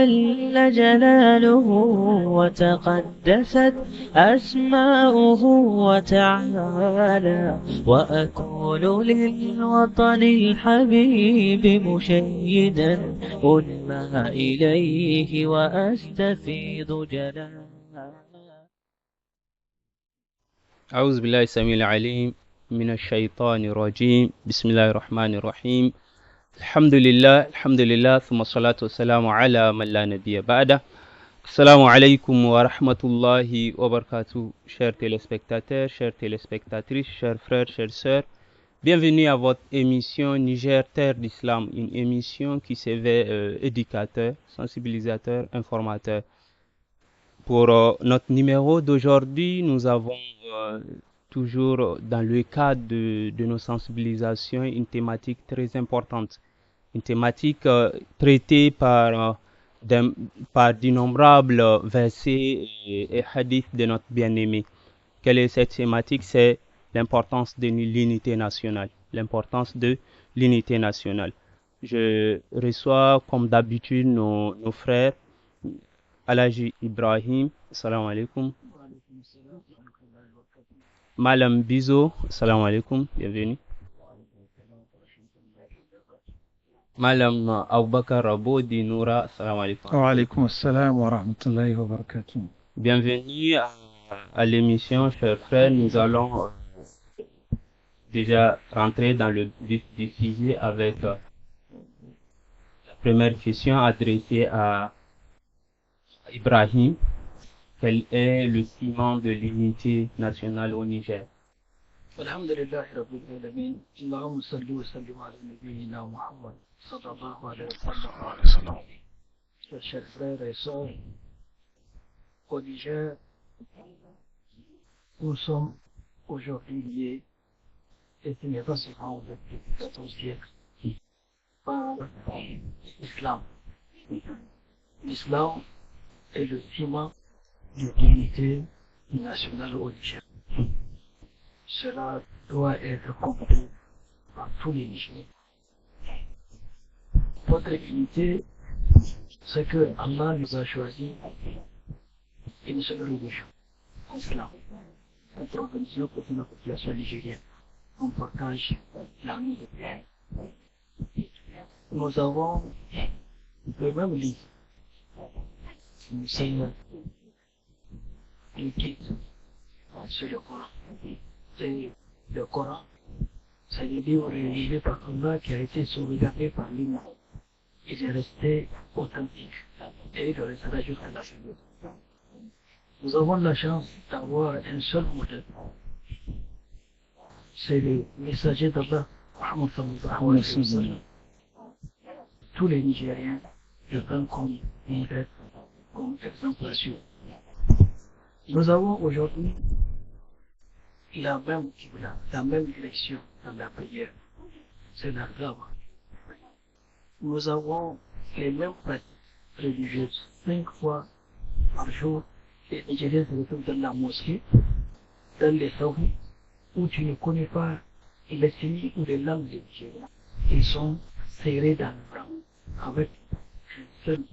جل جلاله وتقدست أسماؤه وتعالى، وأكون للوطن الحبيب مشيدا أنمى إليه وأستفيض جلالا. أعوذ بالله السميع العليم من الشيطان الرجيم. بسم الله الرحمن الرحيم. الحمد لله ثم الصلاة والسلام على من لا نبي بعده. Assalamu alaikum wa rahmatullahi wa barakatuh, chers téléspectateurs, chères téléspectatrices, chers frères, chères sœurs. Bienvenue à votre émission Niger Terre d'Islam, une émission qui se veut éducateur, sensibilisateur, informateur. Pour notre numéro d'aujourd'hui, nous avons toujours dans le cadre de nos sensibilisations une thématique très importante, une thématique traitée par d'innombrables versets et hadiths de notre bien-aimé. Quelle est cette thématique? C'est l'importance de l'unité nationale. L'importance de l'unité nationale. Je reçois comme d'habitude nos frères. Alaji Ibrahim, salam alaikum. Malam Bizo, salam alaikum, bienvenue. Malam Aboubakar Rabo Dinoura, salam alaikum. Wa alaikum assalam wa rahmatullahi wa barakatuh. Bienvenue à l'émission, chers frères. Nous allons déjà rentrer dans le vif du sujet avec la première question adressée à Ibrahim. Quel est le ciment de l'unité nationale au Niger? Alhamdulillah Rabbil Alamin. Allahumma salli wa sallim ala nabiyyina Muhammad sallallahu alayhi wa sallam. Chers frères et sœurs, au Niger, nous sommes aujourd'hui liés, et ce n'est pas seulement au XIVe siècle, par l'islam. L'islam est le ciment de l'unité nationale au Niger. Cela doit être compris par tous les Nigériens. Notre unité, c'est que Allah nous a choisi une seule religion, l'islam, pour organiser pour la population nigérienne. On partage la vie de Dieu. Nous avons le même livre. C'est le guide sur le Coran. C'est le Coran. C'est le livre rédigé par Allah qui a été sauvegardé par l'humain. Il est resté authentique et il restera jusqu'à la fin. Nous avons la chance d'avoir un seul modèle. C'est le messager d'Allah, Muhammad sallallahu alayhi wa sallam. Tous les Nigériens le prennent comme modèle, comme exemple à suivre. Nous avons aujourd'hui la même qibla, la même direction dans la prière. C'est la Kaaba. Nous avons les mêmes pratiques religieuses. 5 fois par jour, les Nigériens se retrouvent dans la mosquée, dans les sahous, où tu ne connais pas les signes ou les langues des Nigériens. Ils sont serrés dans le blanc, avec une seule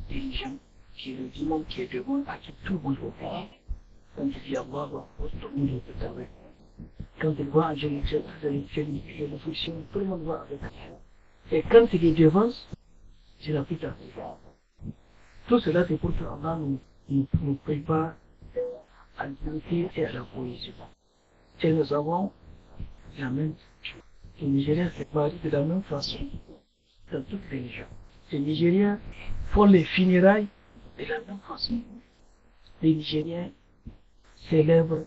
religion qui est le dimanche qui est devant, à qui tout le monde obéit. Quand il dit Allah, tout le monde est avec. Quand il voit un jeune, une affliction, tout le monde va avec. Et quand il est devant, c'est la putain. Tout cela, c'est pour que Allah nous prépare à l'unité et à la cohésion. Et nous avons la même chose. Les Nigériens se marient de la même façon dans toutes les régions. Les Nigériens font les funérailles de la même façon. Les Nigériens célèbrent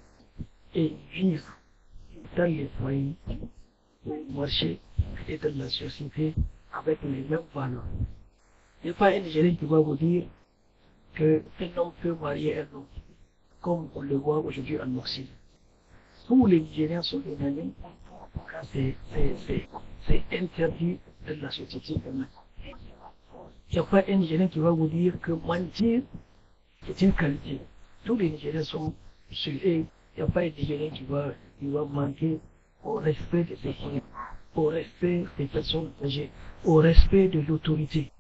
et vivent dans les foyers, marchés et dans la société avec les mêmes valeurs. Il n'y a pas un Nigérien qui va vous dire qu'un homme peut marier un homme, comme on le voit aujourd'hui en Occident. Tous les Nigériens sont unanimes, c'est interdit dans la société humaine. Il n'y a pas un Nigérien qui va vous dire que mentir est une qualité. Tous les Nigériens sont sur eux. Il n'y a pas un Nigérien qui va manquer au respect de ses clients, au respect des personnes âgées, au respect de l'autorité.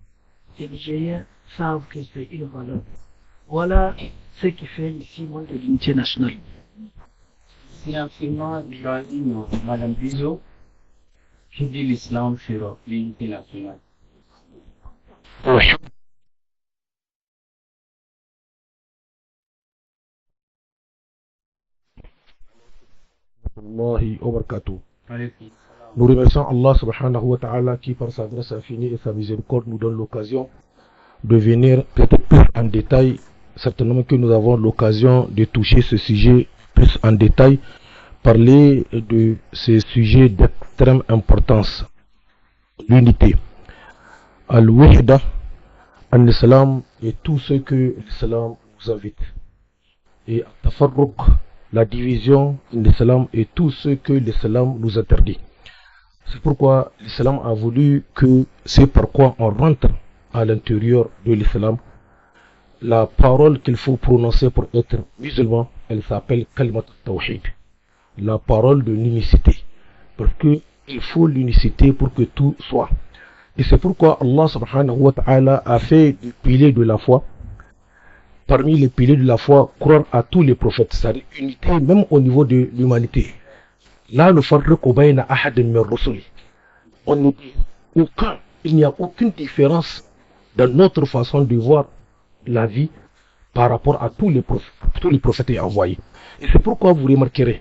les Nigériens savent que c'est une valeur. Voilà ce qui fait le ciment de l'unité nationale. Finalement, Madame Bizot, qui dit l'islam sur l'unité nationale. Allahi wa barakatuh. Nous remercions Allah subhanahu wa ta'ala qui par sa grâce infinie et sa miséricorde nous donne l'occasion de venir peut-être plus en détail. Certainement que nous avons l'occasion de toucher ce sujet plus en détail, parler de ce sujet d'extrême importance, l'unité. Al-Wihda, al-Islam et tout ce que l'Islam nous invite. Et Tafarruq, la division de l'Islam et tout ce que l'Islam nous interdit. C'est pourquoi l'Islam a voulu que c'est par quoi on rentre à l'intérieur de l'Islam. La parole qu'il faut prononcer pour être musulman, elle s'appelle Kalimat Tawhid, la parole de l'unicité. Parce qu'il faut l'unicité pour que tout soit. Et c'est pourquoi Allah subhanahu wa ta'ala a fait du pilier de la foi, parmi les piliers de la foi, croire à tous les prophètes, c'est-à-dire unité même au niveau de l'humanité. Là, le farriqu bayna ahadin min rusuli. On ne dit aucun, il n'y a aucune différence dans notre façon de voir la vie par rapport à tous les prophètes envoyés. Et c'est pourquoi vous remarquerez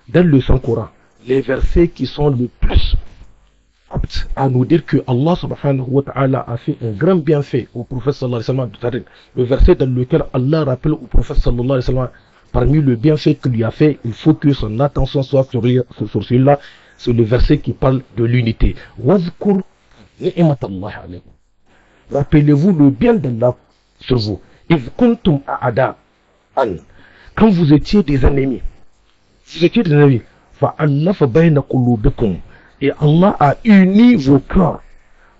dans le Saint-Coran les versets qui sont le plus aptes à nous dire que Allah subhanahu wa ta'ala a fait un grand bienfait au prophète sallallahu alayhi wa sallam. Le verset dans lequel Allah rappelle au prophète sallallahu alayhi wa sallam, parmi le bienfait qu'il lui a fait, il faut que son attention soit sur celui-là. C'est le verset qui parle de l'unité. Wazkur ni'matallahi alaykum. Rappelez-vous le bien d'Allah sur vous. If kuntum a'ada'an. Quand vous étiez des ennemis. Vous étiez des ennemis. Fa'allafa bayna qulubikum. Et Allah a uni vos cœurs.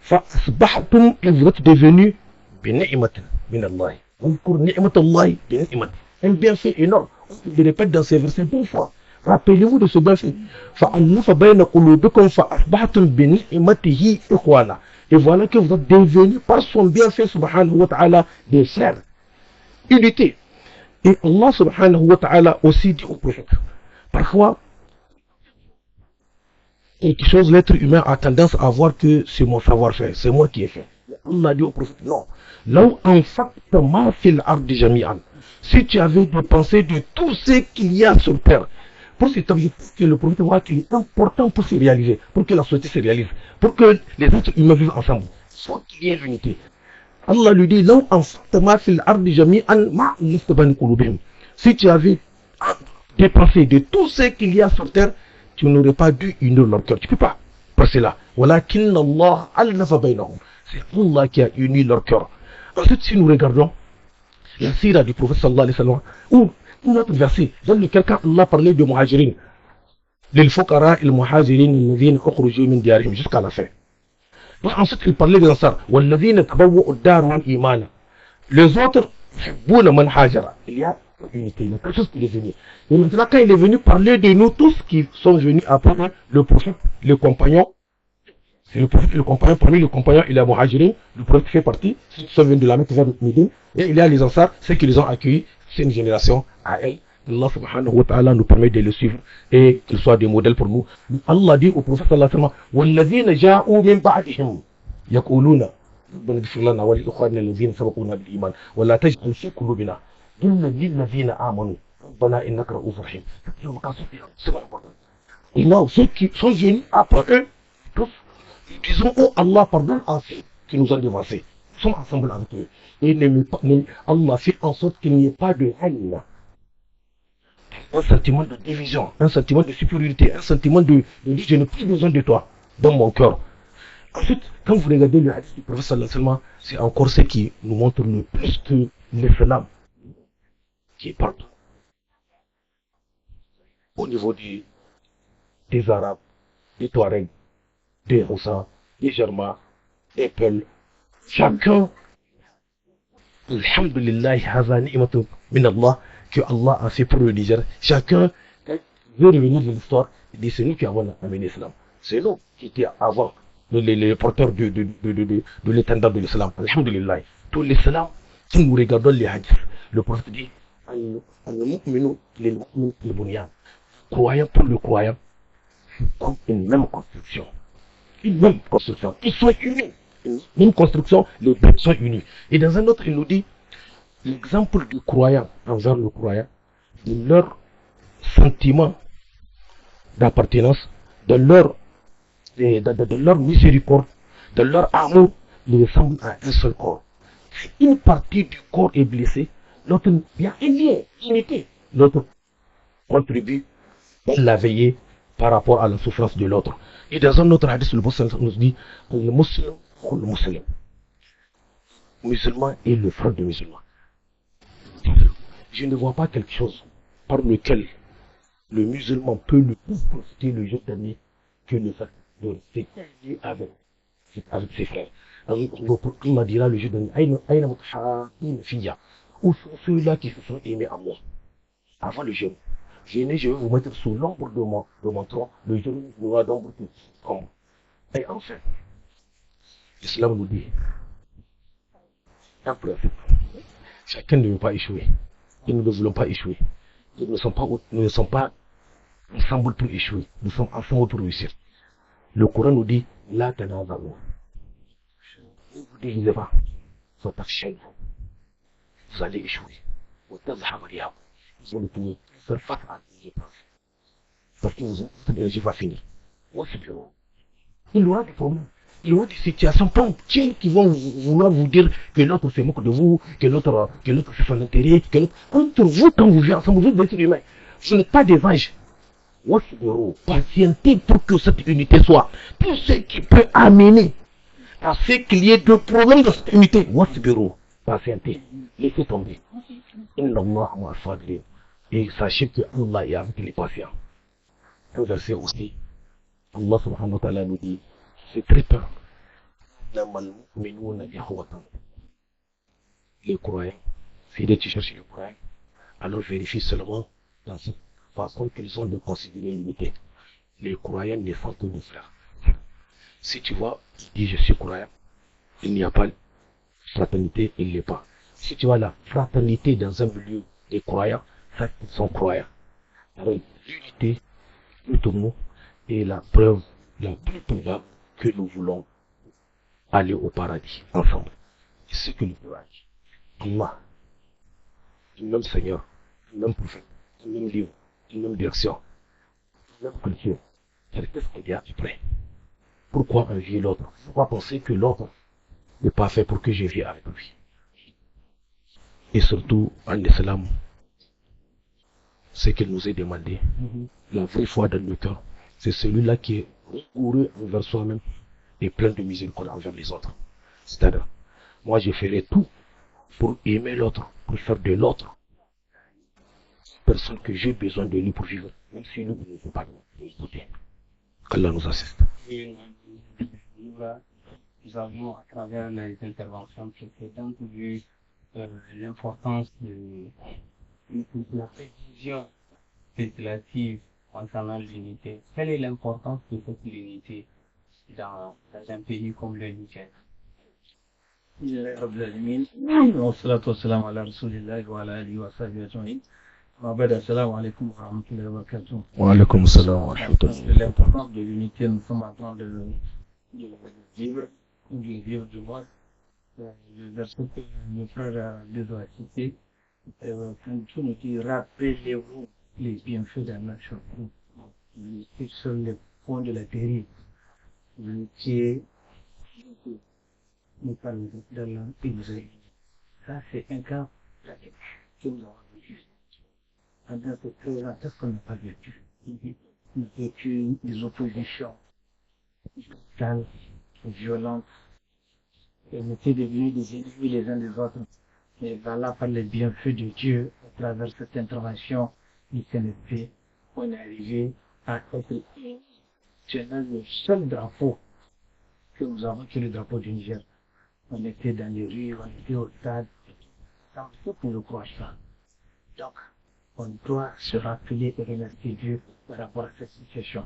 Fa'asbahtum, et vous êtes devenus bini'matin min Allah. Wazkur ni'matallahi bini'mat. Un bienfait énorme. On le répète dans ces versets 2 fois. Rappelez-vous de ce bienfait. Fa'allafa bayna qulubikum fa'asbahtum bini'matihi ikhwana. Et voilà que vous êtes devenus par son bienfait subhanahu wa ta'ala des frères. Unité. Et Allah subhanahu wa ta'ala aussi dit au prophète. Parfois, quelque chose, l'être humain a tendance à voir que c'est mon savoir-faire, c'est moi qui ai fait. Allah dit au prophète, non. Là en fait, ma fil ardi jami'an. Si tu avais dépensé de tout ce qu'il y a sur terre, pour cet objectif que le prophète voit qu'il est important pour se réaliser, pour que la société se réalise, pour que les êtres humains vivent ensemble, soit qu'il y ait l'unité. Allah lui dit, là en fait, ma fil ardi jami'an ma listabani kulubihim. Si tu avais dépensé de tout ce qu'il y a sur terre, tu n'aurais pas dû unir leur cœur. Tu ne peux pas. Parce que là, walakin Allah al-nafa baynahum. C'est Allah qui a uni leur cœur. Ensuite, si nous regardons la sira du prophète sallallahu alayhi wa sallam, ou notre verset dans lequel quand Allah parlait de muhajirin, lil fuqara il muhajirin alladhina ukhrijū min diyārihim, jusqu'à la fin. Ensuite, il parlait des ansar, walladhina tabawwa'u ad-dar wal iman. Les autres, yuhibbūna man hājara. Il y a unité, il y a quelque chose qui est venu. Et maintenant, quand il est venu parler de nous tous qui sont venus après le prophète, les compagnons, c'est le prophète et le compagnon, parmi les compagnons, il y a Muhajirin, le prophète fait partie, ceux qui sont venus de la Mecque vers Médine, et il y a les Ansar, ceux qui les ont accueillis, c'est une génération à elle. Allah subhanahu wa ta'ala nous permet de les suivre et qu'ils soient des modèles pour nous. Allah dit au prophète sallallahu alayhi wa sallam, وَالَّذِينَ جَاءُوا مِنْ بَعْدِهِمْ يَقُولُونَ ربنا اغفر لنا ولإخواننا الذين سبقونا بالإيمان ولا تجعل في قلوبنا غلا للذين آمنوا ربنا إنك رؤوف رحيم. Allah, ceux qui sont venus après eux, tous, disons, oh Allah, pardonne à ceux qui nous ont dévancés. Nous sommes ensemble avec eux. Et Allah fait en sorte qu'il n'y ait pas de haine. Un sentiment de division, un sentiment de supériorité, un sentiment de je n'ai plus besoin de toi dans mon cœur. Ensuite, quand vous regardez le hadith du prophète sallallahu alayhi wa sallam, c'est encore ce qui nous montre le plus que l'islam qui est partout. Au niveau des Arabes, des Touaregs, des Hausa, des Germains, des Peuls, chacun, alhamdulillah, haza ni'matu min Allah, que Allah a fait pour le Niger. Chacun veut revenir de l'histoire et dit c'est nous qui avons amené l'islam. C'est nous qui étions avant les porteurs de l'étendard de l'islam. Alhamdulillah. Tout l'islam, si nous regardons les hadiths, le prophète dit, croyant pour le croyant, comme une même construction. Une même construction. Ils sont unis. Une même construction, les deux sont unis. Et dans un autre, il nous dit, l'exemple du croyant envers le croyant, de leur sentiment d'appartenance, de leur miséricorde, de leur amour, ils ressemblent à un seul corps. Si une partie du corps est blessée, l'autre, il y a un lien, unité. L'autre contribue à la veiller par rapport à la souffrance de l'autre. Et dans un autre hadith, le prophète nous dit, le musulman est le frère du musulman. Je ne vois pas quelque chose par lequel le musulman peut le plus profiter le jour dernier que le fait de rester avec ses frères. Il m'a dit là le jour dernier, où sont ceux-là qui se sont aimés à moi avant le jeûne. Je vais vous mettre sous l'ombre de mon tronc, le jeûne n'aura d'ombre que comme. Et enfin, l'islam nous dit un principe. Chacun ne veut pas échouer. Et nous ne voulons pas échouer. Nous ne sommes pas ensemble pour échouer. Nous sommes ensemble pour réussir. Le Coran nous dit, la tanazaru. Ne vous divisez pas. Vous allez échouer. Vous allez pouvoir faire face à l'épreuve. Parce que votre énergie va finir. Il y aura des problèmes. Il y aura des situations ponctuelles qui vont vouloir vous dire que l'autre se moque de vous, que l'autre fait son intérêt, que l'autre. Entre vous, quand vous vivez ensemble, vous êtes des êtres humains. Vous n'êtes pas des anges. Patientez pour que cette unité soit. Tout ce qui peut amener à ce qu'il y ait de problèmes dans cette unité. Patientez. Laissez tomber. Et sachez que Allah est avec les patients. Un verset aussi. Allah subhanahu wa ta'ala nous dit, c'est très peur. Les croyants, si tu cherches les croyants, alors vérifie seulement dans cette façon qu'ils ont de considérer l'unité. Les croyants ne sont que des frères. Si tu vois, il dit je suis croyant, il n'y a pas de fraternité, il n'y est pas. Si tu vois la fraternité dans un milieu des croyants, ça ils sont croyants. Alors l'unité, le tournoi est la preuve la plus probable que nous voulons aller au paradis ensemble. Et ce que nous devons Allah, le même Seigneur, le même prophète, le même livre, la même direction, la même culture. Qu'est-ce qu'il y a après? Pourquoi envier l'autre? Pourquoi penser que l'autre n'est pas fait pour que je vive avec lui? Et surtout, en islam, ce qu'il nous est demandé, la vraie foi dans le cœur, c'est celui-là qui est rigoureux envers soi-même et plein de miséricorde envers les autres. C'est-à-dire, moi je ferai tout pour aimer l'autre, pour faire de l'autre personne que j'ai besoin de lui pour vivre, même si lui ne peut pas m'écouter. Qu'Allah nous assiste. Nous avons, à travers les interventions précédentes, vu l'importance de la précision législative concernant l'unité. Quelle est l'importance de cette unité dans un pays comme le Niger? والصلاة والسلام على رسول الله وعلى آله وصحبه أجمعين. وبعد السلام عليكم ورحمة الله وبركاته. وعليكم السلام ورحمة الله. L'importance de l'unité, nous sommes en train de vivre du moins. Le verset que le frère a déjà cité, quand tout nous dit rappelez-vous les bienfaits d'un autre chose. C'est sur le point de la dérive. L'unité nous parle de l'unité. Ça, c'est un cas pratique que nous avons vécu. En tant que présent, qu'est-ce qu'on n'a pas vécu? Nous avons vécu des oppositions brutales, violentes, et nous étions devenus des ennemis les uns des autres. Et voilà, par les bienfaits de Dieu, à travers cette intervention du CNFP, on est arrivé à être le seul drapeau que nous avons, qui est le drapeau du Niger. On était dans les rues, on était au stade, sans tout pour le croire ça. Donc, on doit se rappeler et remercier Dieu par rapport à cette situation.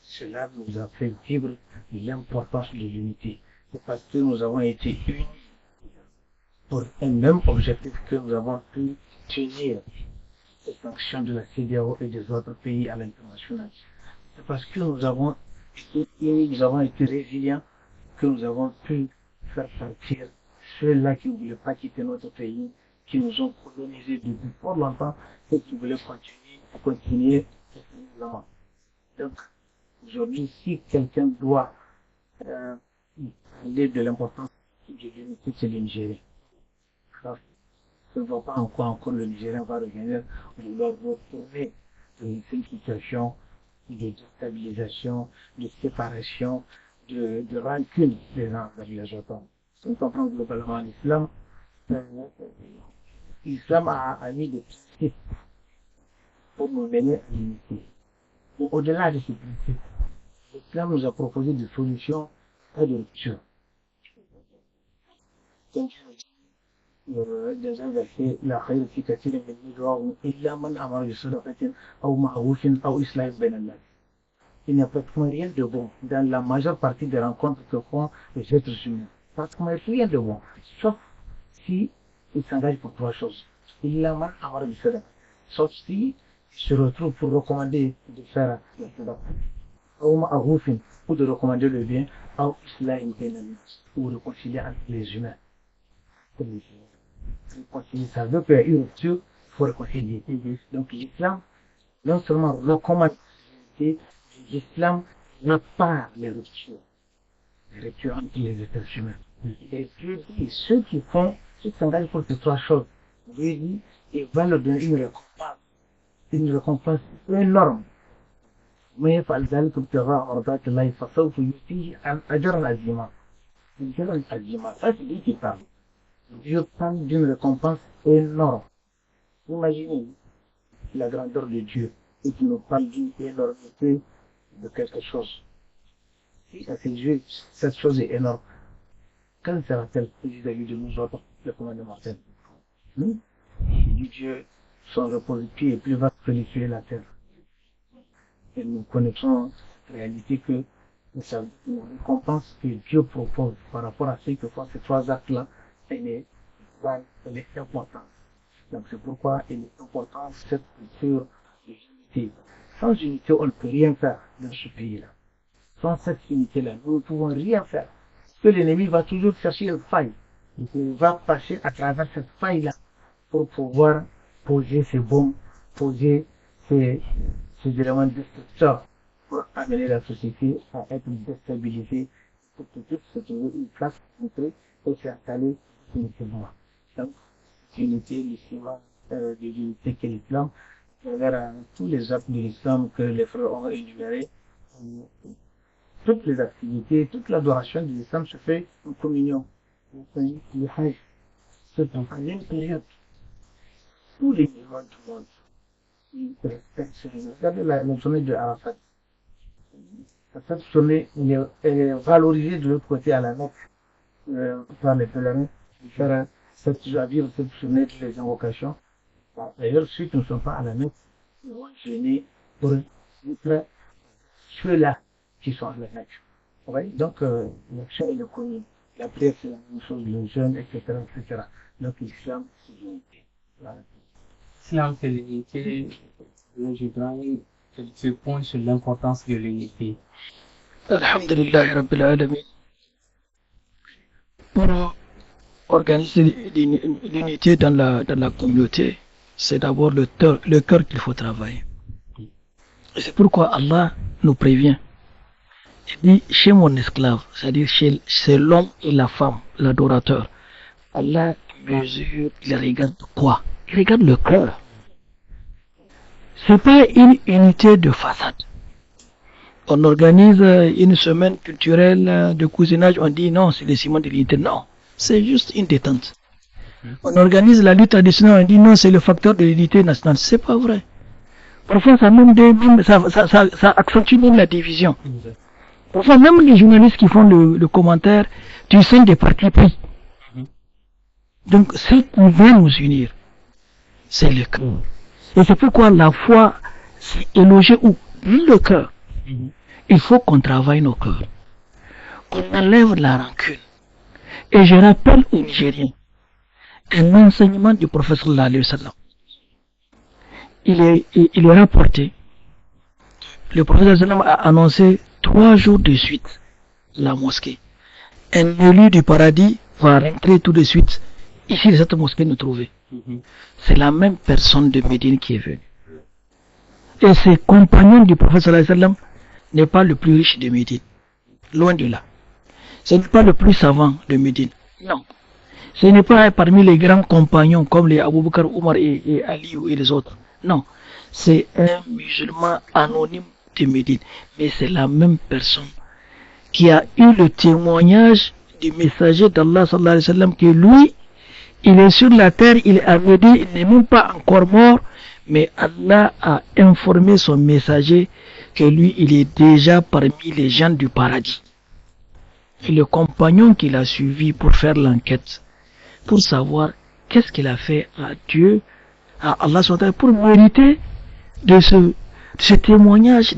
cela nous a fait vivre l'importance de l'unité. C'est parce que nous avons été unis pour un même objectif que nous avons pu tenir les sanctions de la CEDEAO et des autres pays à l'international. C'est parce que nous avons été unis, nous avons été résilients, que nous avons pu faire partir ceux-là qui ne voulaient pas quitter notre pays, qui nous ont colonisés depuis fort longtemps et qui voulaient continuer. Donc, aujourd'hui, si quelqu'un doit parler de l'importance de l'unité, c'est le Nigeria. Je ne vois pas en quoi encore le Nigeria va revenir vouloir retrouver une situation de déstabilisation, de séparation, de rancune des uns avec les autres. Si on comprend globalement l'islam, l'islam a mis des principes pour nous mener à l'unité. Au-delà de ces principes, l'islam nous a proposé des solutions et de rupture. Dans un verset, la khayr fi kathirin min najwahum illa man amara bi sadaqatin aw ma'rufin aw islahin bayna an-nas. Il n'y a pratiquement rien de bon dans la majeure partie des rencontres que font les êtres humains. Pratiquement rien de bon, sauf si ils s'engagent pour trois choses. Illa man amara bi sadaqatin. Sauf si ils se retrouvent pour recommander de faire la sadaqa. Aw ma'rufin, ou de recommander le bien, aw islahin bayna an-nas, ou réconcilier entre les humains. Ça veut qu'il y ait une rupture, il faut réconcilier. Donc l'islam, non seulement recommande l'unité, l'islam n'a pas les ruptures entre les êtres humains. Et Dieu dit, ceux qui s'engagent pour ces trois choses, Dieu dit, il va leur donner une récompense énorme. Mais il faut ذلك ابتغاء مرضات الله فسوف يؤتيه أجرا عظيما. أجرا عظيما. Ça c'est lui qui parle. Dieu parle d'une récompense énorme. Imaginez la grandeur de Dieu et qui nous parle d'une énormité de quelque chose. Si à ses yeux, cette chose est énorme, quelle sera-t-elle vis-à-vis de nous autres, le commandement tel? Dieu, son repository est plus vaste que les cieux et la terre. Et nous connaissons en réalité que c'est une récompense que Dieu propose par rapport à ce que font ces trois actes-là. Elle est importante. Donc c'est pourquoi il est important cette culture d'unité. Sans unité, on ne peut rien faire dans ce pays-là. Sans cette unité-là, nous ne pouvons rien faire. Parce que l'ennemi va toujours chercher une faille. Il va passer à travers cette faille-là pour pouvoir poser ses bombes, poser ses éléments destructeurs pour amener la société à être déstabilisée, pour que tout se trouve une place pour et s'installer. Donc, l'unité, l'islam, de l'unité qu'est l'islam, vers tous les actes de l'islam que les frères ont énumérés, toutes les activités, toute l'adoration de l'islam se fait en communion. Le hajj, c'est en même période. Tous les musulmans du monde, ils respectent ce jour. Regardez la journée de Arafat. Cette journée, elle est valorisée de l'autre côté à la Mecque, par les pèlerins. Faire à vivre cette journée de les invocations. D'ailleurs, ceux qui ne sont pas à la Mecque vont jeûner pour être ceux-là qui sont à la Mecque. Oui, donc l'action est connue. La prière, c'est la même chose, le jeûne, etc., etc. Donc l'islam, c'est l'unité. Voilà. L'islam, c'est l'unité. Ibrahim, je point sur l'importance de l'unité. Alhamdulillah Rabbil Alamin. Pour organiser l'unité dans la communauté, c'est d'abord le cœur qu'il faut travailler. Et c'est pourquoi Allah nous prévient. Il dit, chez mon esclave, c'est-à-dire chez l'homme et la femme, l'adorateur, Allah mesure, il regarde quoi? Il regarde le cœur. C'est pas une unité de façade. On organise une semaine culturelle de cousinage, on dit non, c'est le ciment de l'unité. Non, c'est juste une détente. On organise la lutte traditionnelle, on dit non, c'est le facteur de l'unité nationale. C'est pas vrai. Parfois, ça accentue même la division. Parfois, même les journalistes qui font le commentaire, tu sens des partis pris. Donc, ce qui va nous unir, c'est le cœur. Et c'est pourquoi la foi, c'est éloger où? Le cœur. il faut qu'on travaille nos cœurs, qu'on enlève la rancune. Et je rappelle aux Nigériens un enseignement du prophète sallallahu alayhi wa sallam. Il est rapporté, le prophète sallallahu alayhi wa sallam a annoncé 3 jours de suite la mosquée. Un élu du paradis va rentrer tout de suite ici dans cette mosquée nous trouver. C'est la même personne de Médine qui est venue. Et ses compagnons du prophète sallallahu alayhi wa sallam n'est pas le plus riche de Médine. Loin de là. Ce n'est pas le plus savant de Médine. Non. Ce n'est pas parmi les grands compagnons comme les Abu Bakr, Omar et Ali et les autres. Non. C'est un musulman anonyme de Médine. Mais c'est la même personne qui a eu le témoignage du messager d'Allah sallallahu alayhi wa sallam que lui, il est sur la terre, il est à Médine, il n'est même pas encore mort, mais Allah a informé son messager que lui, il est déjà parmi les gens du paradis. Et le compagnon qu'il a suivi pour faire l'enquête, pour savoir qu'est-ce qu'il a fait à Dieu, à Allah SWT, pour mériter de ce témoignage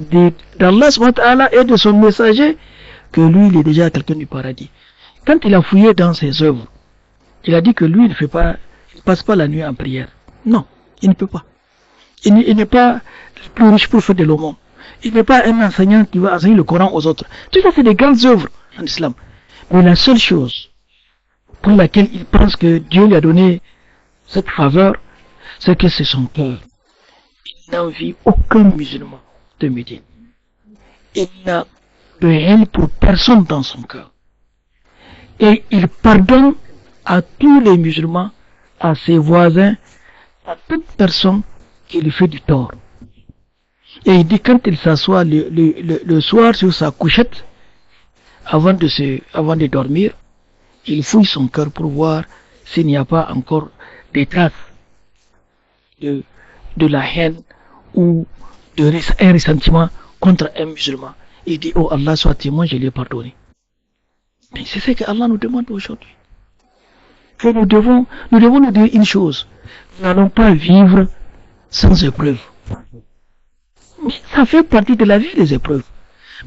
d'Allah SWT et de son messager, que lui, il est déjà quelqu'un du paradis. Quand il a fouillé dans ses œuvres, il a dit que lui, il ne passe pas la nuit en prière. Non, il ne peut pas. Il n'est pas le plus riche pour faire de l'aumône. Il n'est pas un enseignant qui va enseigner le Coran aux autres. Tout ça, c'est des grandes œuvres en islam. Mais la seule chose pour laquelle il pense que Dieu lui a donné cette faveur, c'est que c'est son cœur. Il n'envie aucun musulman de Médine. Il n'a de haine pour personne dans son cœur. Et il pardonne à tous les musulmans, à ses voisins, à toute personne qui lui fait du tort. Et il dit quand il s'assoit le soir sur sa couchette, avant de dormir, il fouille son cœur pour voir s'il n'y a pas encore des traces de la haine ou un ressentiment contre un musulman. Il dit, oh Allah soit témoin, je l'ai pardonné. Mais c'est ce que Allah nous demande aujourd'hui. Que nous devons nous dire une chose. Nous n'allons pas vivre sans épreuve. Mais ça fait partie de la vie, les épreuves.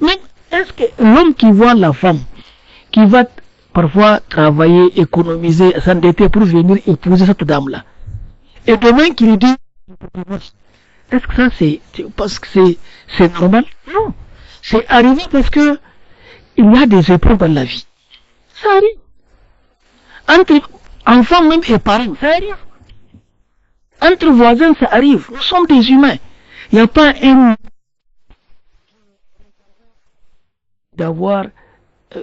Mais est-ce que l'homme qui voit la femme, qui va parfois travailler, économiser, s'endetter pour venir épouser cette dame-là, et demain qui lui dit, est-ce que ça c'est parce que c'est normal? Non. C'est arrivé parce que il y a des épreuves dans la vie. Ça arrive. Entre enfants même et parents, ça arrive. Entre voisins, ça arrive. Nous sommes des humains. Il n'y a pas un d'avoir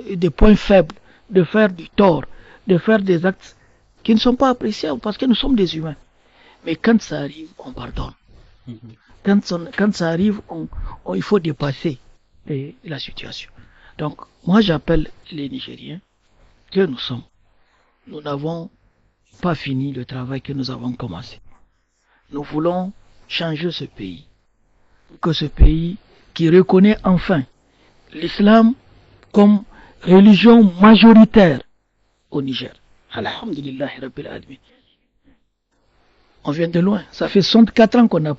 des points faibles, de faire du tort, de faire des actes qui ne sont pas appréciables parce que nous sommes des humains. Mais quand ça arrive, on pardonne. Quand ça arrive, il faut dépasser la situation. Donc, moi j'appelle les Nigériens que nous sommes. Nous n'avons pas fini le travail que nous avons commencé. Nous voulons changer ce pays. Que ce pays qui reconnaît enfin l'islam comme religion majoritaire au Niger. Alhamdulillah Rabbil Alamin. On vient de loin. Ça fait 64 ans qu'on n'a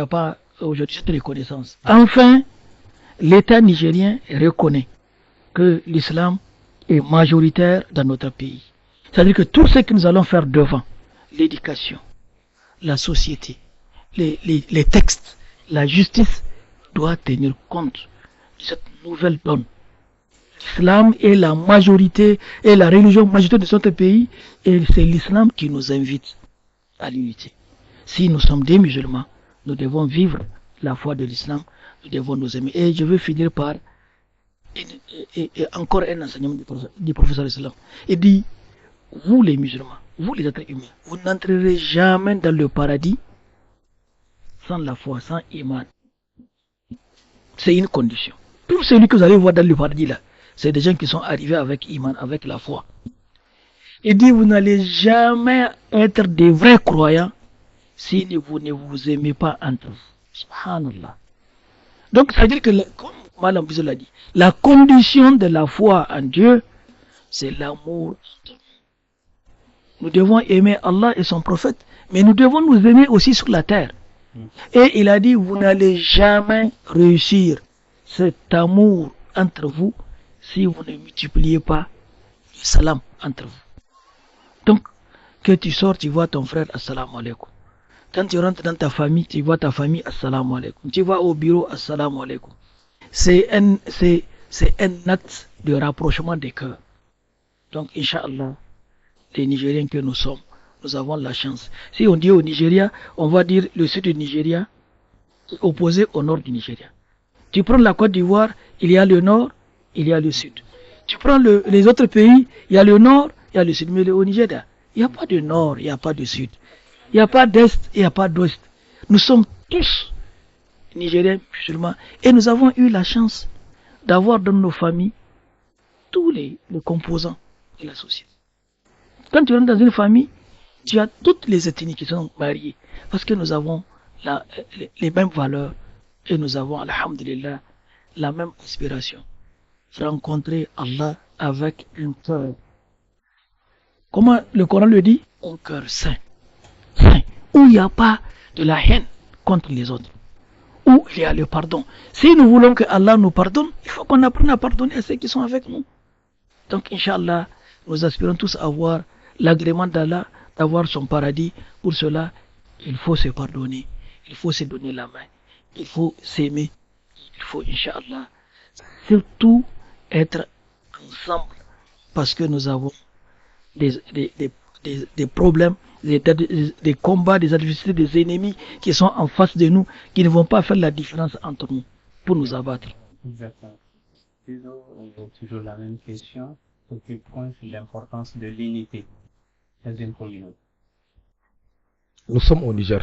pas aujourd'hui cette reconnaissance. Enfin, l'État nigérien reconnaît que l'islam est majoritaire dans notre pays. C'est-à-dire que tout ce que nous allons faire devant, l'éducation, la société, les textes, la justice, doit tenir compte de cette nouvelle donne. L'islam est la majorité, est la religion majoritaire de notre pays, et c'est l'islam qui nous invite à l'unité. Si nous sommes des musulmans, nous devons vivre la foi de l'islam, nous devons nous aimer. Et je veux finir par encore un enseignement du professeur islam. Il dit, vous les musulmans, vous les êtres humains, vous n'entrerez jamais dans le paradis sans la foi, sans iman. C'est une condition. Tout celui que vous allez voir dans le paradis là, c'est des gens qui sont arrivés avec iman, avec la foi. Il dit, vous n'allez jamais être des vrais croyants si vous ne vous aimez pas entre vous. Subhanallah. Donc, ça veut dire que, comme Madame Bizot l'a dit, la condition de la foi en Dieu, c'est l'amour. Nous devons aimer Allah et son prophète, mais nous devons nous aimer aussi sur la terre. Et il a dit, vous n'allez jamais réussir cet amour entre vous si vous ne multipliez pas le salam entre vous. Donc, que tu sors, tu vois ton frère, assalamu alaikum. Quand tu rentres dans ta famille, tu vois ta famille, assalamu alaikum. Tu vas au bureau, assalamu alaikum. C'est un acte de rapprochement des cœurs. Donc, Inch'Allah, les Nigériens que nous sommes, nous avons la chance. Si on dit au Nigeria, on va dire le sud du Nigeria opposé au nord du Nigeria. Tu prends la Côte d'Ivoire, il y a le nord, il y a le sud. Tu prends les autres pays, il y a le nord, il y a le sud. Mais au Nigeria, il n'y a pas de nord, il n'y a pas de sud. Il n'y a pas d'est, il n'y a pas d'ouest. Nous sommes tous Nigériens musulmans et nous avons eu la chance d'avoir dans nos familles tous les composants de la société. Quand tu rentres dans une famille, tu as toutes les ethnies qui sont mariées parce que nous avons les mêmes valeurs et nous avons, alhamdulillah, la même aspiration. Rencontrer Allah avec un cœur. Comment le Coran le dit? Un cœur saint. Où il n'y a pas de la haine contre les autres. Où il y a le pardon. Si nous voulons que Allah nous pardonne, il faut qu'on apprenne à pardonner à ceux qui sont avec nous. Donc, Inch'Allah, nous aspirons tous à avoir l'agrément d'Allah, d'avoir son paradis. Pour cela, il faut se pardonner. Il faut se donner la main. Il faut s'aimer. Il faut, Inch'Allah, surtout être ensemble. Parce que nous avons des problèmes, des combats, des adversités, des ennemis qui sont en face de nous, qui ne vont pas faire la différence entre nous pour nous abattre. Exactement. Toujours la même question, qui pointe l'importance de l'unité dans une communauté. Nous sommes au Niger.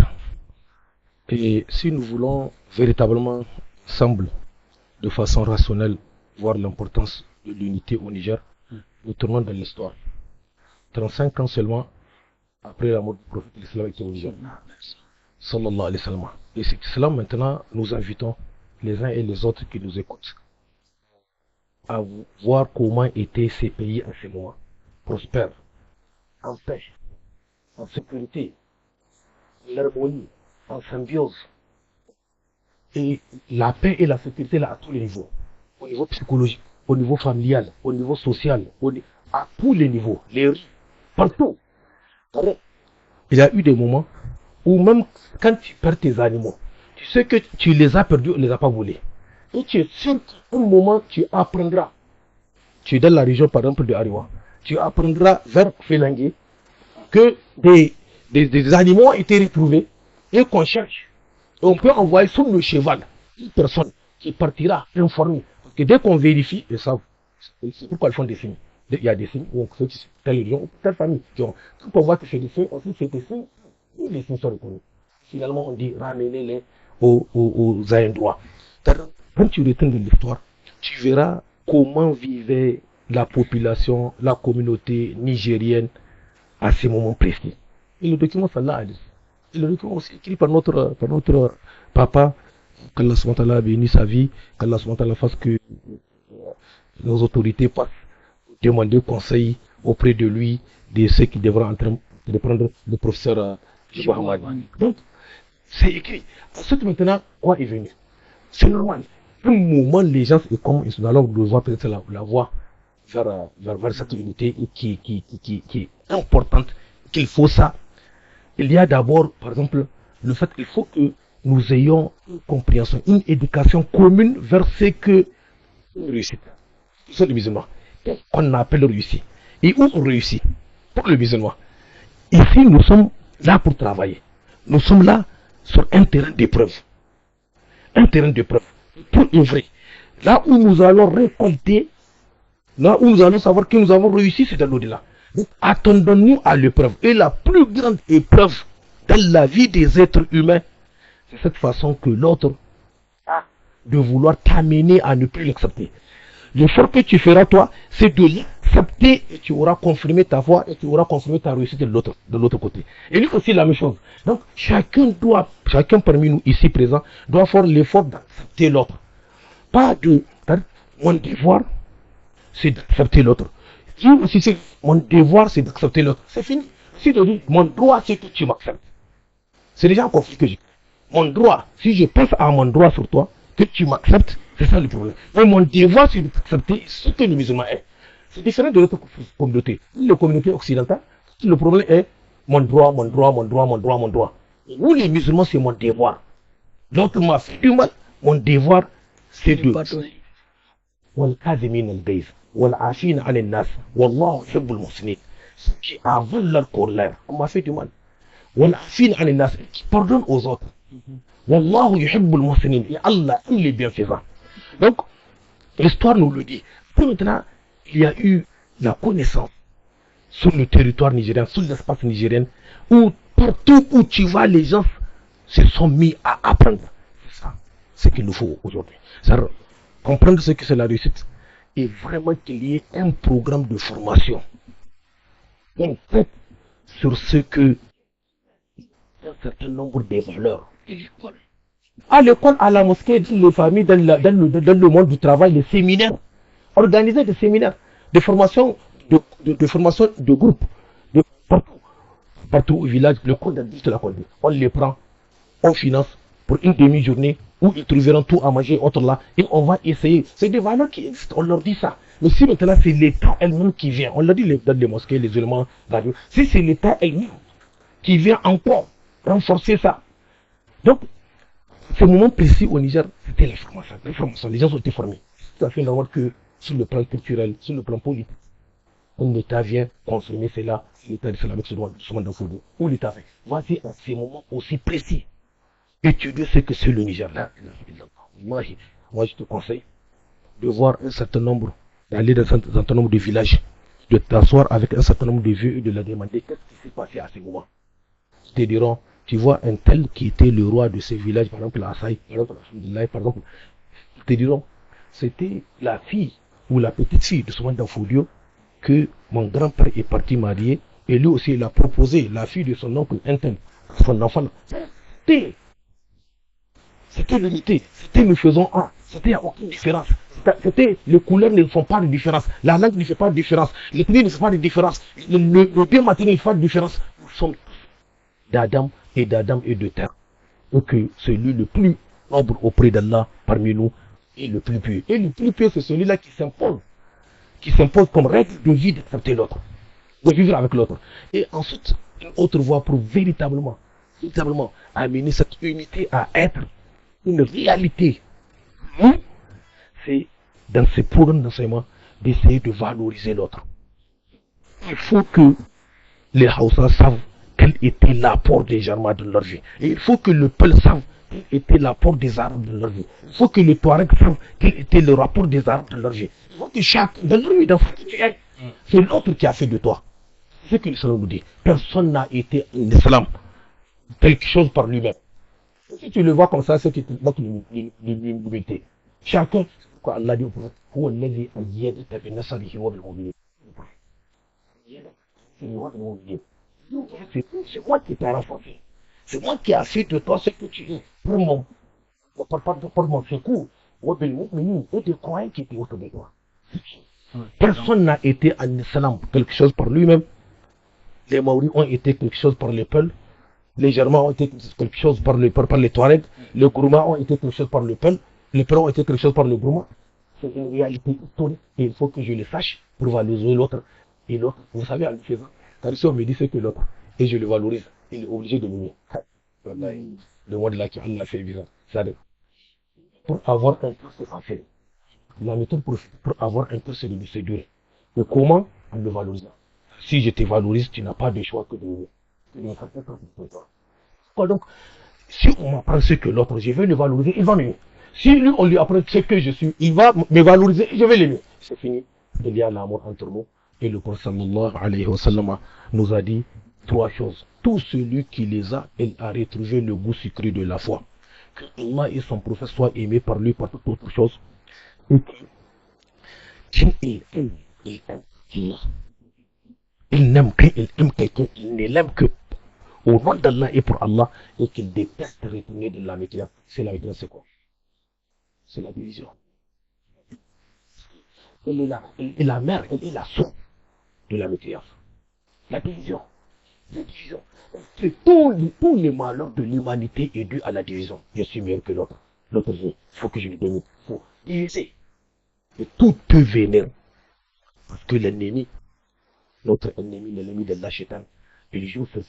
Et si nous voulons véritablement, ensemble, de façon rationnelle, voir l'importance de l'unité au Niger, nous tournons dans l'histoire. 35 ans seulement après la mort du prophète, l'islam était au Niger. Sallallahu alayhi wa sallam. Et c'est cela maintenant, nous invitons les uns et les autres qui nous écoutent à voir comment étaient ces pays en ce moment. Prospères, en paix, en sécurité, en harmonie, en symbiose. Et la paix et la sécurité là à tous les niveaux. Au niveau psychologique, au niveau familial, au niveau social, à tous les niveaux, les rues, partout. Il y a eu des moments où même quand tu perds tes animaux, tu sais que tu les as perdus, on ne les a pas volés. Et tu es sûr qu'à un moment tu apprendras. Tu es dans la région par exemple de Ariwa. Tu apprendras vers Félingué que des animaux ont été retrouvés et qu'on cherche. Et on peut envoyer sur le cheval une personne qui partira informée. Parce que dès qu'on vérifie, ils savent. C'est pourquoi ils font des signes. Il y a des signes où on sait que c'est telle région ou telle famille. Quand on voit que c'est des signes, aussi c'est des signes, les signes sont reconnus. Finalement, on dit ramenez-les aux endroits. Quand tu retournes de l'histoire, tu verras comment vivait la population, la communauté nigérienne à ces moments précis. Et le document, ça l'a dit. Et le document aussi écrit par notre papa, qu'Allah subhanahu wa ta'ala bénisse sa vie, qu'Allah subhanahu wa ta'ala fasse que nos autorités passent demander conseil auprès de lui, de ceux qui devraient en train de prendre le professeur Mohamed. Donc, c'est écrit. Ensuite, maintenant, quoi est venu? C'est normal. Pour le moment, les gens, comme ils sont alors devoir peut-être la voie vers cette unité qui est importante, qu'il faut ça. Il y a d'abord, par exemple, le fait qu'il faut que nous ayons une compréhension, une éducation commune vers ce que une réussite. C'est le musulman. Qu'on appelle réussite. Et où on réussit pour le musulman. Ici, nous sommes là pour travailler. Nous sommes là sur un terrain d'épreuve. Un terrain d'épreuve pour œuvrer. Là où nous allons récolter, là où nous allons savoir que nous avons réussi, c'est dans l'au-delà. Donc, attendons-nous à l'épreuve. Et la plus grande épreuve dans la vie des êtres humains, c'est cette façon que l'autre a de vouloir t'amener à ne plus l'accepter. L'effort que tu feras toi, c'est de l'accepter et tu auras confirmé ta foi et tu auras confirmé ta réussite de l'autre côté. Et lui aussi la même chose. Donc chacun parmi nous ici présents doit faire l'effort d'accepter l'autre. Pas de mon devoir, c'est d'accepter l'autre. Si mon devoir, c'est d'accepter l'autre, c'est fini. Si je dis mon droit, c'est que tu m'acceptes. C'est déjà un conflit que j'ai. Mon droit, si je pense à mon droit sur toi, que tu m'acceptes, C'est ça le problème. Mais mon devoir, c'est d'accepter ce que le musulman est. C'est différent de notre communauté. Les communautés occidentales, le problème est mon droit, mon droit, mon droit, mon droit, mon droit. Et nous, les musulmans, c'est mon devoir. L'autre m'a fait du mal. Mon devoir, c'est de والكاظمين الغيظ والعافين عن الناس والله يحب المحسنين. Ceux qui avouent leur colère, on m'a fait du mal. والعافين عن الناس, qui pardonnent aux autres. والله يحب المحسنين. Et Allah, il est bienfaisant. Donc, l'histoire nous le dit. Puis maintenant, il y a eu la connaissance sur le territoire nigérien, sur l'espace nigérien, où partout où tu vas, les gens se sont mis à apprendre. C'est ça, ce qu'il nous faut aujourd'hui. Comprendre ce que c'est la réussite et vraiment qu'il y ait un programme de formation concret sur ce que un certain nombre de valeurs. À l'école, à la mosquée, dans les familles, dans le monde du travail, les séminaires, organiser des séminaires, de formation de groupe, de partout au village, le cours d'adulte de la conduite. On les prend, on finance pour une demi-journée où ils trouveront tout à manger entre là et on va essayer. C'est des valeurs qui existent, on leur dit ça. Mais si maintenant c'est l'État elle-même qui vient, on l'a dit dans les mosquées, les éléments radio, si c'est l'État elle-même qui vient encore renforcer ça. Donc, ce moment précis au Niger, c'était la formation. Les gens ont été formés. C'est tout à fait normal que sur le plan culturel, sur le plan politique, un État vient consommer cela, l'État islamique se doit d'Infodo, ou l'État fait. Voici à ces moments aussi précis. Étudier ce que c'est le Niger là. Moi, je te conseille de voir un certain nombre, d'aller dans un certain nombre de villages, de t'asseoir avec un certain nombre de vieux et de leur demander qu'est-ce qui s'est passé à ces moments. Ils te diront, tu vois un tel qui était le roi de ces villages, par exemple à Assaï, par exemple, ils te diront, c'était la fille ou la petite fille de Soumane Danfodio que mon grand-père est parti marier et lui aussi il a proposé la fille de son oncle interne, son enfant. C'était l'unité, c'était nous faisons un, c'était aucune différence. C'était les couleurs ne font pas de différence, la langue ne fait pas de différence, l'ethnie ne fait pas de différence, le bien matériel ne fait pas de différence. Nous sommes tous d'Adam et de terre. Et que celui le plus noble auprès d'Allah parmi nous est le plus pur. Et le plus pur, c'est celui-là qui s'impose comme règle de vie d'accepter l'autre, de vivre avec l'autre. Et ensuite, une autre voie pour véritablement amener cette unité à être une réalité. C'est dans ces programmes d'enseignement d'essayer de valoriser l'autre. Il faut que les Hausa savent quel était l'apport des Jarma dans leur vie. Et il faut que le Peul sache quel était l'apport des Arabes dans leur vie. Il faut que les Touaregs savent quel était le rapport des Arabes dans leur vie. Il faut que chacun, dans leur vie, dans ce que tu es, c'est l'autre qui a fait de toi. C'est ce que l'Islam nous dit. Personne n'a été en islam quelque chose par lui-même. Si tu le vois comme ça, c'est que notre l'humilité. Chacun, quoi Allah dit au prophète, c'est moi qui t'ai renforcé. C'est moi qui ai fait de toi ce que tu es. Pour mon secours, et des croyants qui étaient autour de toi. Personne n'a été en islam quelque chose par lui-même. Les Maoris ont été quelque chose par les Peuls. Les Germains ont été quelque chose par les Touaregs. Les Gourmas ont été quelque chose par le Peul. Les Peuls ont été quelque chose par le Gourma. C'est une réalité historique et il faut que je le sache pour valoriser l'autre. Et l'autre, vous savez, en le faisant, car si on me dit c'est que l'autre, et je le valorise, il est obligé de m'aimer. Le monde là qui Allah fait bizarre. Pour avoir un cœur, c'est facile. La méthode pour avoir un cœur, c'est de le séduire. Mais comment? En le valorisant. Si je te valorise, tu n'as pas de choix que de m'aimer. Donc, si on m'apprend ce que l'autre, je vais le valoriser, il va m'aimer. Si lui, on lui apprend ce que je suis, il va me valoriser et je vais l'aimer. C'est fini. Il y a l'amour entre nous. Et le prophète sallallahu alayhi wa sallam nous a dit 3 choses. Tout celui qui les a, il a retrouvé le goût sucré de la foi. Que Allah et son prophète soient aimés par lui par toute autre chose. Et qu'il aime Allah. Il n'aime qu'il aime quelqu'un, il ne l'aime que au nom d'Allah et pour Allah, et qu'il déteste retourner de la méthode. C'est la méthode, c'est quoi? C'est la division. Elle est la mère, elle est la source de la méthode. La division. La division. Tous les malheurs de l'humanité est dû à la division. Je suis meilleur que l'autre. L'autre, il faut que je le domine. diviser. Et tout peut venir. Parce que l'ennemi, notre ennemi, l'ennemi de l'Ashaitan, il joue sur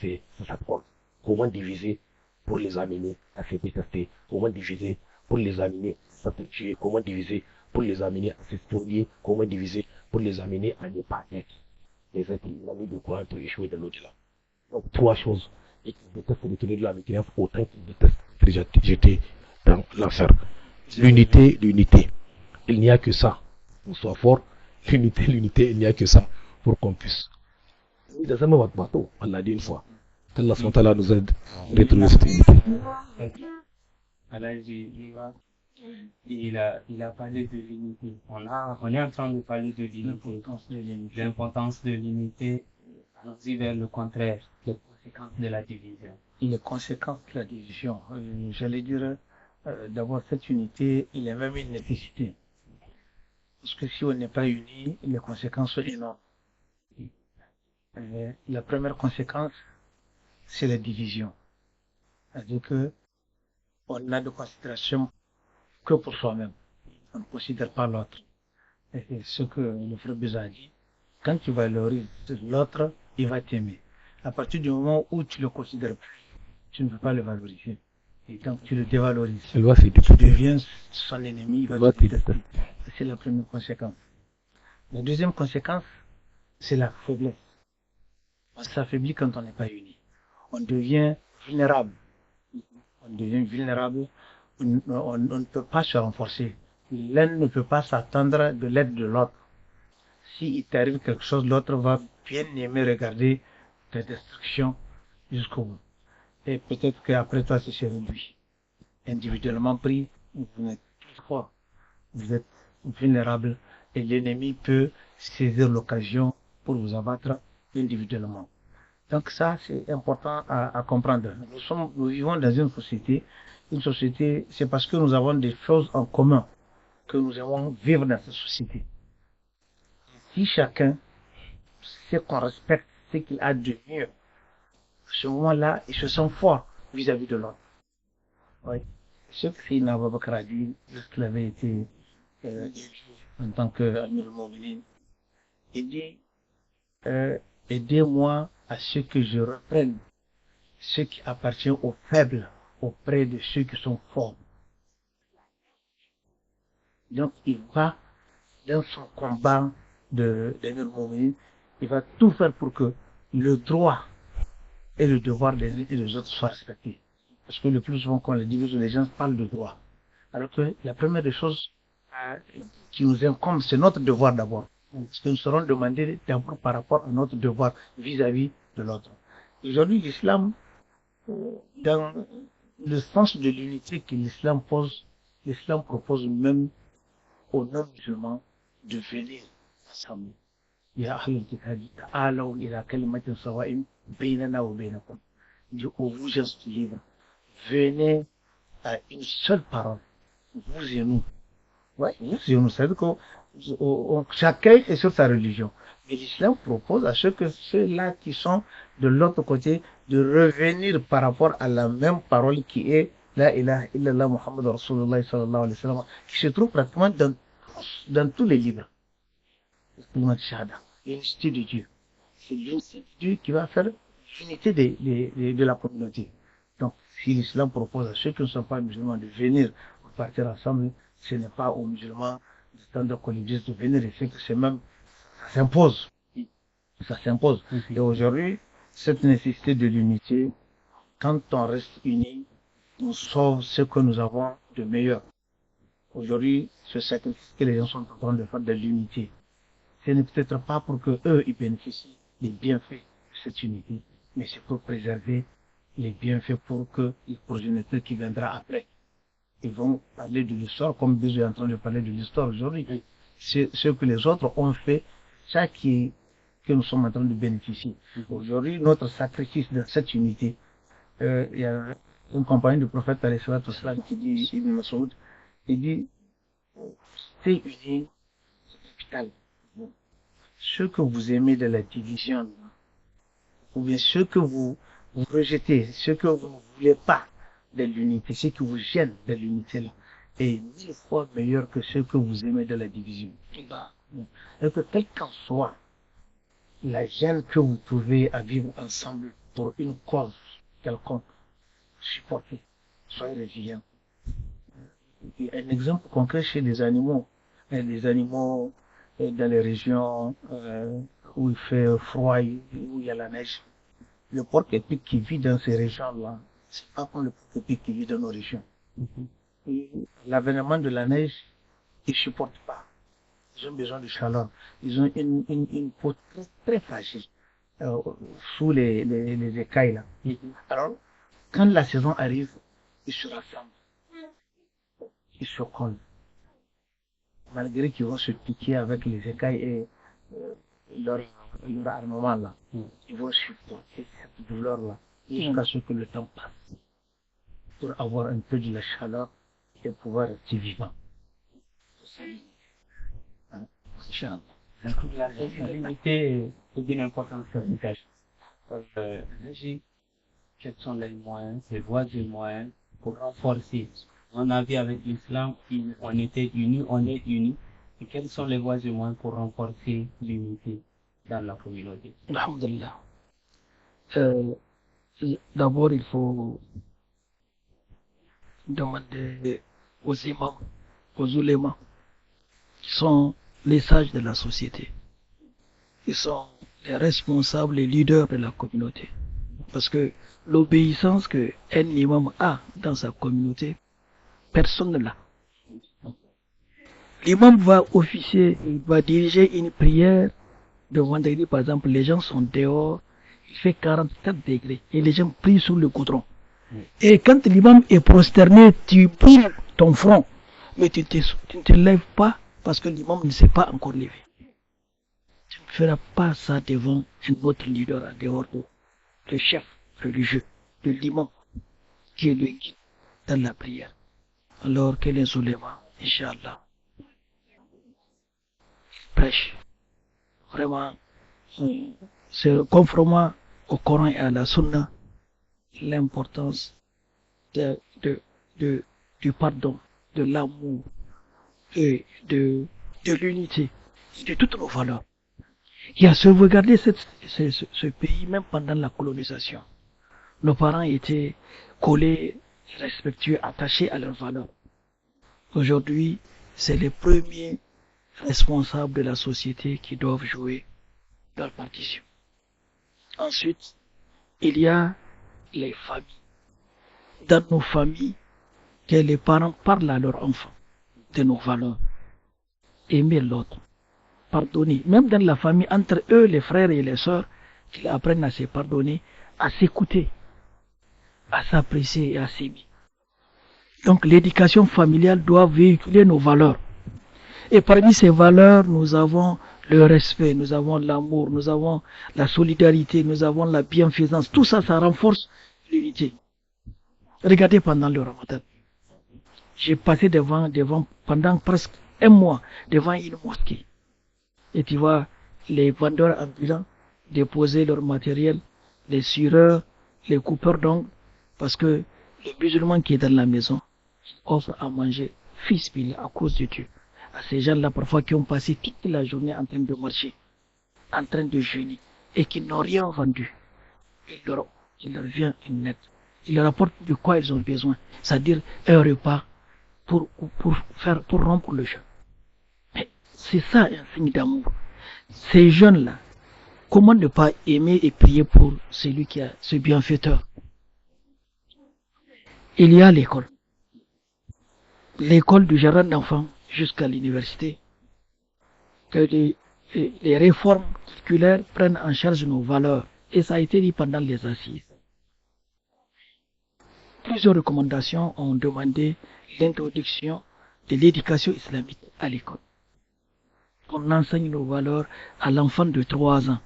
sa force. Comment diviser pour les amener à se détester? Comment diviser pour les amener à se tuer? Comment diviser pour les amener à se spolier? Comment diviser pour les amener à ne pas être les êtres l'ami de quoi pour échouer de l'au-delà? Donc, trois choses. Et qui détestent retourner de la mécanique autant qu'ils détestent jeter dans l'enfer. L'unité. Il n'y a que ça pour soit fort. L'unité, il n'y a que ça pour qu'on puisse. Dans un même bateau, on l'a dit une fois. Allah SWT nous aide à retrouver cette unité. Il a parlé de l'unité. On est en train de parler de l'unité. L'importance de l'unité. On dit vers le contraire, les conséquences de la division. Les conséquences de la division. J'allais dire, d'abord, cette unité, il est même une nécessité. Parce que si on n'est pas unis, les conséquences sont énormes. La première conséquence, c'est la division. C'est-à-dire que on n'a de considération que pour soi-même. On ne considère pas l'autre. Et c'est ce que le frère Béza a dit. Quand tu valorises l'autre, il va t'aimer. À partir du moment où tu le considères plus, tu ne peux pas le valoriser. Et donc tu le dévalorises. Tu deviens son ennemi, il va te détester. C'est la première conséquence. La deuxième conséquence, c'est la faiblesse. On s'affaiblit quand on n'est pas uni. On devient vulnérable. On devient vulnérable. On ne peut pas se renforcer. L'un ne peut pas s'attendre de l'aide de l'autre. S'il t'arrive quelque chose, l'autre va bien aimer regarder ta destruction jusqu'au bout. Et peut-être qu'après toi, c'est réduit. Individuellement pris, vous êtes plus fort. Vous êtes vulnérable et l'ennemi peut saisir l'occasion pour vous abattre individuellement. Donc ça, c'est important à comprendre. Nous vivons dans une société, c'est parce que nous avons des choses en commun que nous aimons vivre dans cette société. Si chacun sait qu'on respecte ce qu'il a de mieux, à ce moment-là, il se sent fort vis-à-vis de l'autre. Oui. Ce que Sayyidina Abu Bakr a dit, lorsqu'il avait été en tant qu'Amir al-Mu'minin, il dit aidez-moi à ce que je reprenne ce qui appartient aux faibles auprès de ceux qui sont forts. Donc il va dans son combat d'Amir al-Mu'minin, il va tout faire pour que le droit et le devoir des uns et des autres soient respectés. Parce que le plus souvent quand on les divise, les gens parlent de droit. Alors que la première des choses qui nous incombe, c'est notre devoir d'abord. Parce que nous serons demandés d'abord par rapport à notre devoir vis-à-vis de l'autre. Aujourd'hui, l'islam, dans le sens de l'unité que l'islam pose, l'islam propose même aux non-musulmans de venir ensemble. Ya ahlul kitabi ta'alaw ila kalimatin sawa'in baynana wa baynakum. Il dit aux vous gens libres, venez à une seule parole, vous et nous. Ouais, vous et nous, c'est-à-dire que chacun est sur sa religion. Mais l'islam propose à ceux-là qui sont de l'autre côté de revenir par rapport à la même parole qui est La ilaha illallah Muhammad Rasulullah sallallahu alayhi wa sallam, qui se trouve pratiquement dans tous les livres. L'unité de Dieu. C'est l'unité de Dieu qui va faire l'unité de la communauté. Donc, si l'islam propose à ceux qui ne sont pas musulmans de venir pour partir ensemble, ce n'est pas aux musulmans de standard religieux de venir, et c'est que c'est même, ça s'impose. Ça s'impose. Et aujourd'hui, cette nécessité de l'unité, quand on reste unis, on sauve ce que nous avons de meilleur. Aujourd'hui, ce sacrifice que les gens sont en train de faire de l'unité, ce n'est peut-être pas pour que eux, ils bénéficient des bienfaits de cette unité, mais c'est pour préserver les bienfaits pour que les progéniteurs qui viendra après. Ils vont parler de l'histoire, comme Bézou est en train de parler de l'histoire aujourd'hui. C'est ce que les autres ont fait, ça que nous sommes en train de bénéficier. Aujourd'hui, notre sacrifice dans cette unité, il y a une compagnie du prophète qui dit, Ibn Masoud, il dit, c'est uni, c'est capital. Ce que vous aimez de la division, ou bien ce que vous rejetez, ce que vous ne voulez pas de l'unité, ce qui vous gêne de l'unité là, est 1000 fois meilleur que ce que vous aimez de la division. Et que quel qu'en soit la gêne que vous trouvez à vivre ensemble pour une cause quelconque, supportez, soyez résilients. Un exemple concret chez les animaux dans les régions où il fait froid, où il y a la neige. Le porc épic qui vit dans ces régions-là, c'est pas comme le porc épic qui vit dans nos régions. L'avènement de la neige, ils supportent pas. Ils ont besoin de chaleur. Ils ont une peau très, très fragile sous les écailles là. Alors, quand la saison arrive, ils se rassemblent. Ils se collent. Malgré qu'ils vont se piquer avec les écailles et leur armement là, ils vont supporter cette douleur là jusqu'à ce que le temps passe pour avoir un peu de la chaleur et pouvoir rester vivant. La limité est d'une importance capitale. Quels sont les moyens, les voies et moyens pour renforcer? On a vu avec l'islam, on était unis, on est unis. Et quelles sont les voies et moyens pour renforcer l'unité dans la communauté? Alhamdulillah. D'abord, il faut demander aux imams, aux ulémas, qui sont les sages de la société. Ils sont les responsables, les leaders de la communauté. Parce que l'obéissance qu'un imam a dans sa communauté, personne ne l'a. L'imam va officier, il va diriger une prière de vendredi, par exemple, les gens sont dehors, il fait 44 degrés et les gens prient sur le goudron. Et quand l'imam est prosterné, tu brûles ton front, mais tu ne te lèves pas parce que l'imam ne s'est pas encore levé. Tu ne feras pas ça devant un autre leader en dehors de le chef religieux, de l'imam, qui est le guide dans la prière. Alors que les ulémas, Inch'Allah, prêchent vraiment, c'est conformément au Coran et à la Sunna, l'importance du pardon, de l'amour et de l'unité, de toutes nos valeurs. Il a sauvegardé ce pays même pendant la colonisation. Nos parents étaient collés, respectueux, attachés à leurs valeurs. Aujourd'hui, c'est les premiers responsables de la société qui doivent jouer leur partition. Ensuite, il y a les familles. Dans nos familles, que les parents parlent à leurs enfants de nos valeurs. Aimer l'autre. Pardonner. Même dans la famille, entre eux, les frères et les sœurs, qu'ils apprennent à se pardonner, à s'écouter, à s'apprécier et à s'aimer. Donc l'éducation familiale doit véhiculer nos valeurs. Et parmi ces valeurs, nous avons le respect, nous avons l'amour, nous avons la solidarité, nous avons la bienfaisance. Tout ça, ça renforce l'unité. Regardez pendant le Ramadan. J'ai passé devant pendant presque un mois devant une mosquée. Et tu vois les vendeurs ambulants déposer leur matériel, les sureurs, les coupeurs d'ongles, parce que le musulman qui est dans la maison offre à manger fils à cause de Dieu. À ces gens-là, parfois, qui ont passé toute la journée en train de marcher, en train de jeûner, et qui n'ont rien vendu. Il leur vient une aide. Il leur apporte de quoi ils ont besoin. C'est-à-dire un repas pour rompre le jeûne. C'est ça un signe d'amour. Ces jeunes-là, comment ne pas aimer et prier pour celui qui a ce bienfaiteur? Il y a l'école. L'école du jardin d'enfants jusqu'à l'université. Que les réformes curriculaires prennent en charge nos valeurs. Et ça a été dit pendant les assises. Plusieurs recommandations ont demandé l'introduction de l'éducation islamique à l'école. On enseigne nos valeurs à l'enfant de 3 ans.